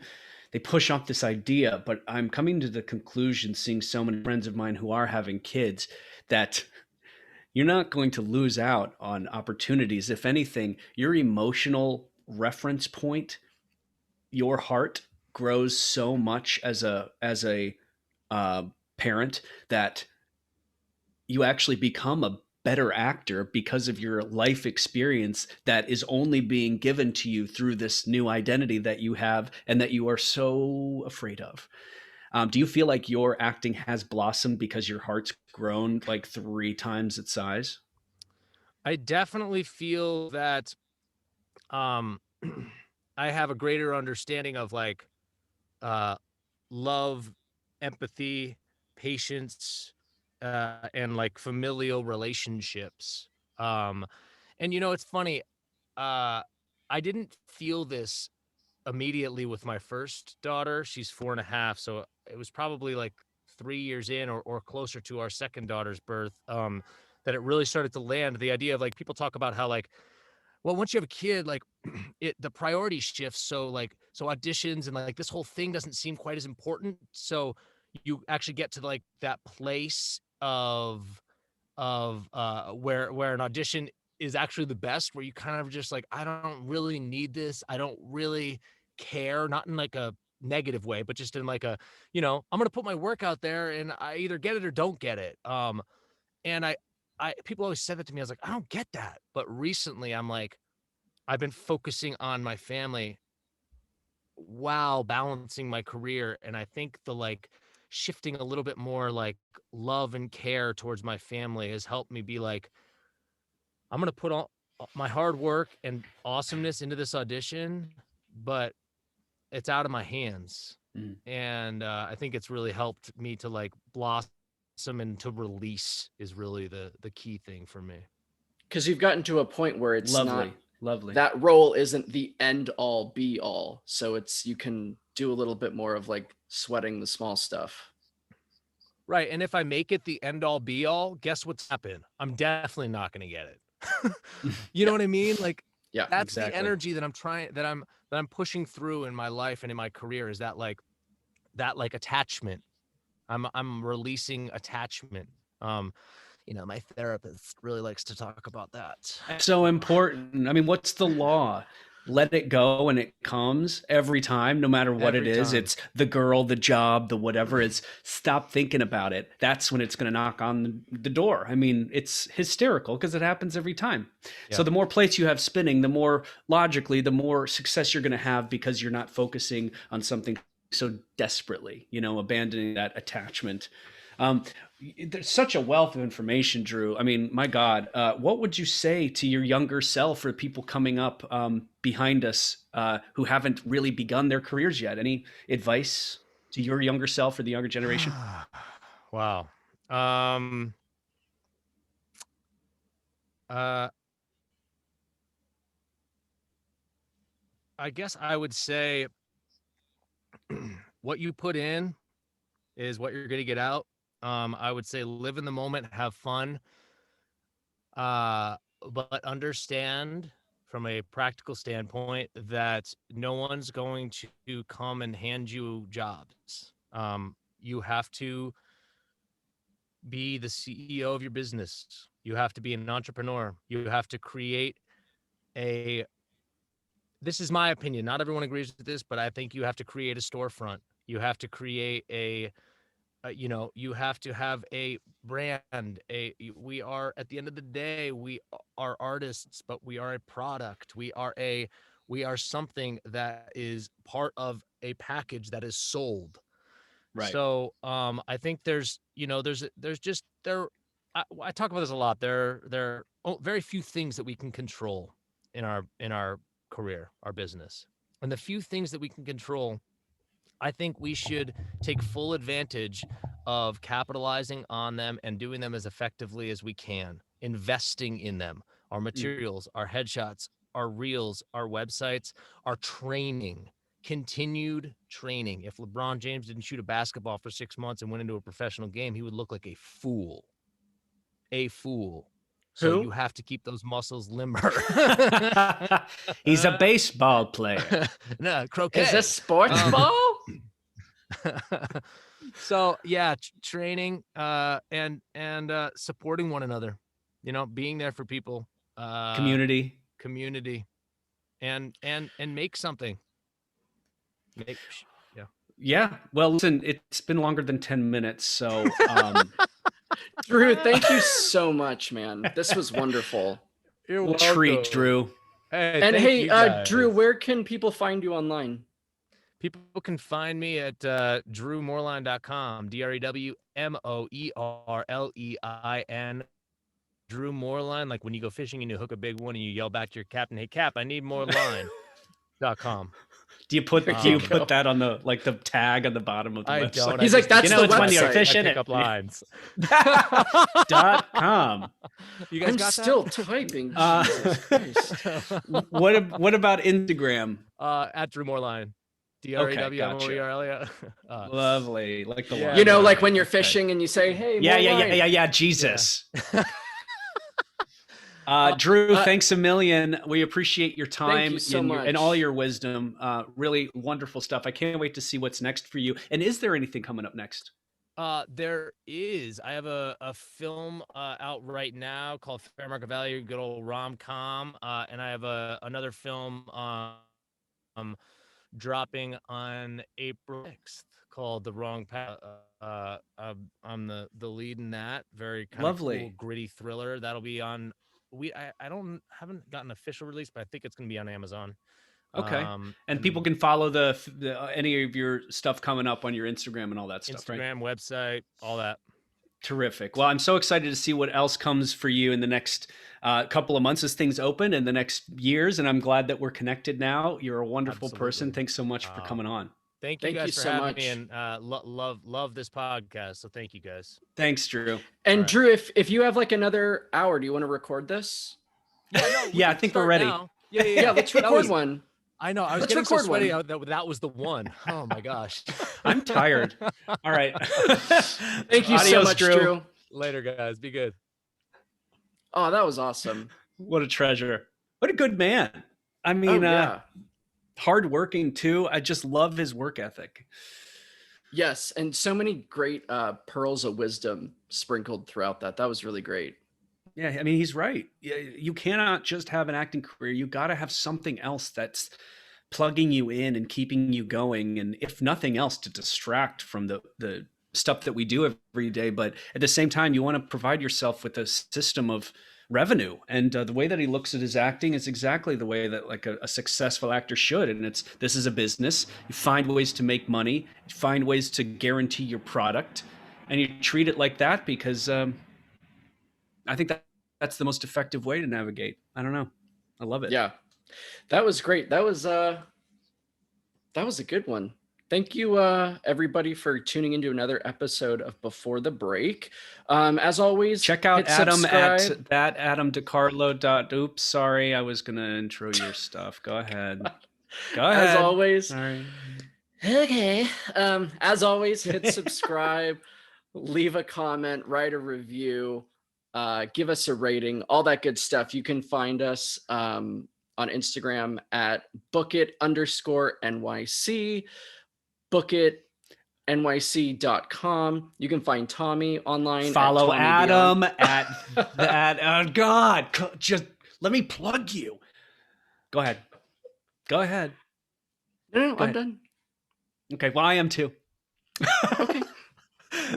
they push off this idea. But I'm coming to the conclusion, seeing so many friends of mine who are having kids, that you're not going to lose out on opportunities. If anything, your emotional reference point, your heart grows so much as a uh, parent, that you actually become a better actor because of your life experience that is only being given to you through this new identity that you have and that you are so afraid of. Do you feel like your acting has blossomed because your heart's grown like 3 times its size? I definitely feel that um I have a greater understanding of like uh love empathy, patience, and like familial relationships. And it's funny. I didn't feel this immediately with my first daughter. She's 4.5, so it was probably like 3 years in or closer to our second daughter's birth, that it really started to land. The idea of like people talk about how like, well, once you have a kid, like the priority shifts. So auditions and like this whole thing doesn't seem quite as important. So you actually get to like that place of where an audition is actually the best, where you kind of just like, I don't really need this. I don't really care, not in like a negative way, but just in like a, I'm going to put my work out there and I either get it or don't get it. And people always said that to me. I was like, I don't get that. But recently I'm like, I've been focusing on my family while balancing my career. And I think the like shifting a little bit more like love and care towards my family has helped me be like, I'm going to put all my hard work and awesomeness into this audition, but it's out of my hands. And I think it's really helped me to like blossom and to release is really the key thing for me. Because you've gotten to a point where it's Lovely. That role isn't the end all be all. So you can do a little bit more of like sweating the small stuff. Right. And if I make it the end all be all, guess what's happened? I'm definitely not going to get it. You know what I mean? Like, yeah, that's exactly. the energy that I'm pushing through in my life and in my career, is that like attachment. I'm releasing attachment. My therapist really likes to talk about that. So important. I mean, what's the law? Let it go and it comes every time, no matter what it is. It's the girl, the job, the whatever. It's stop thinking about it. That's when it's going to knock on the door. I mean, it's hysterical because it happens every time. Yeah. So the more plates you have spinning, the more logically, the more success you're going to have, because you're not focusing on something so desperately, abandoning that attachment. There's such a wealth of information, Drew. I mean, my God, what would you say to your younger self, or people coming up behind us who haven't really begun their careers yet? Any advice to your younger self or the younger generation? Wow. I guess I would say what you put in is what you're going to get out. I would say live in the moment, have fun, but understand from a practical standpoint that no one's going to come and hand you jobs. You have to be the CEO of your business. You have to be an entrepreneur. You have to create this is my opinion. Not everyone agrees with this, but I think you have to create a storefront. You have to create you have to have a brand. We are, at the end of the day, we are artists, but we are a product. We are something that is part of a package that is sold. Right. So I think there's just I talk about this a lot. There are very few things that we can control in our career, our business. And the few things that we can control, I think we should take full advantage of capitalizing on them and doing them as effectively as we can, investing in them, our materials, our headshots, our reels, our websites, our training, continued training. If LeBron James didn't shoot a basketball for 6 months and went into a professional game, he would look like a fool. So you have to keep those muscles limber. He's a baseball player. No, croquet. Is this sports ball? So yeah, training and supporting one another. Being there for people. Community, and make something. Yeah. Well, listen, it's been longer than 10 minutes, so. Drew, thank you so much, man. This was wonderful. You're welcome. Treat, Drew. Hey, Drew, where can people find you online? People can find me at drewmoerlein.com, DrewMoerlein. Drew Moerlein, like when you go fishing and you hook a big one and you yell back to your captain, "Hey, Cap, I need more line." .com. Do you put that on the the tag on the bottom of the website? Don't. He's like, that's the website. When you're fishing I pick up lines. .com. You guys got still that? typing. Jesus Christ. What about Instagram? At Drew Moerlein. DREWMOERL. Lovely. Like the you know, like when you're fishing and you say, hey, yeah, Jesus. Yeah. Drew, thanks a million. We appreciate your time and all your wisdom. Really wonderful stuff. I can't wait to see what's next for you. And is there anything coming up next? There is. I have a film out right now called Fair Market Value, good old rom-com. And I have another film dropping on April 6th called The Wrong Path. I'm the lead in that. Very kind of cool, gritty thriller. That'll be on. I haven't gotten an official release, but I think it's going to be on Amazon. Okay. And people can follow the any of your stuff coming up on your Instagram and all that stuff, right? Instagram, website, all that. Terrific. Well, I'm so excited to see what else comes for you in the next couple of months as things open in the next years. And I'm glad that we're connected now. You're a wonderful person. Thanks so much for coming on. Thank you guys for having me, and love this podcast. So thank you guys. Thanks, Drew. And Drew, if you have like another hour, do you want to record this? Yeah, I think we're ready. Yeah, let's record one. I know. I was getting so sweaty that was the one. Oh my gosh. I'm tired. All right. Thank you so much, Drew. Later, guys. Be good. Oh, that was awesome. What a treasure. What a good man. I mean, hardworking too. I just love his work ethic. Yes, and so many great pearls of wisdom sprinkled throughout that. That was really great. Yeah, I mean, he's right. You cannot just have an acting career. You got to have something else that's plugging you in and keeping you going. And if nothing else, to distract from the stuff that we do every day. But at the same time, you want to provide yourself with a system of revenue. And the way that he looks at his acting is exactly the way that like a successful actor should. And this is a business. You find ways to make money, you find ways to guarantee your product, and you treat it like that because I think that's the most effective way to navigate. I don't know. I love it. Yeah, that was great. That was a good one. Thank you, everybody, for tuning into another episode of Before the Break. As always, check out Adam at that AdamDiCarlo. Oops, sorry, I was gonna intro your stuff. Go ahead. Go ahead. As always. Sorry. Okay. As always, hit subscribe, leave a comment, write a review, give us a rating, all that good stuff. You can find us on Instagram at bookit_NYC. bookitnyc.com. You can find Tommy online. Follow Adam at that. Oh God, just let me plug you. Go ahead. No, I'm done. Okay, well, I am too. Okay.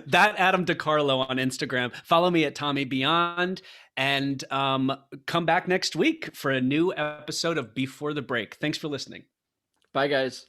That Adam DiCarlo on Instagram. Follow me at Tommy Beyond, and come back next week for a new episode of Before the Break. Thanks for listening. Bye, guys.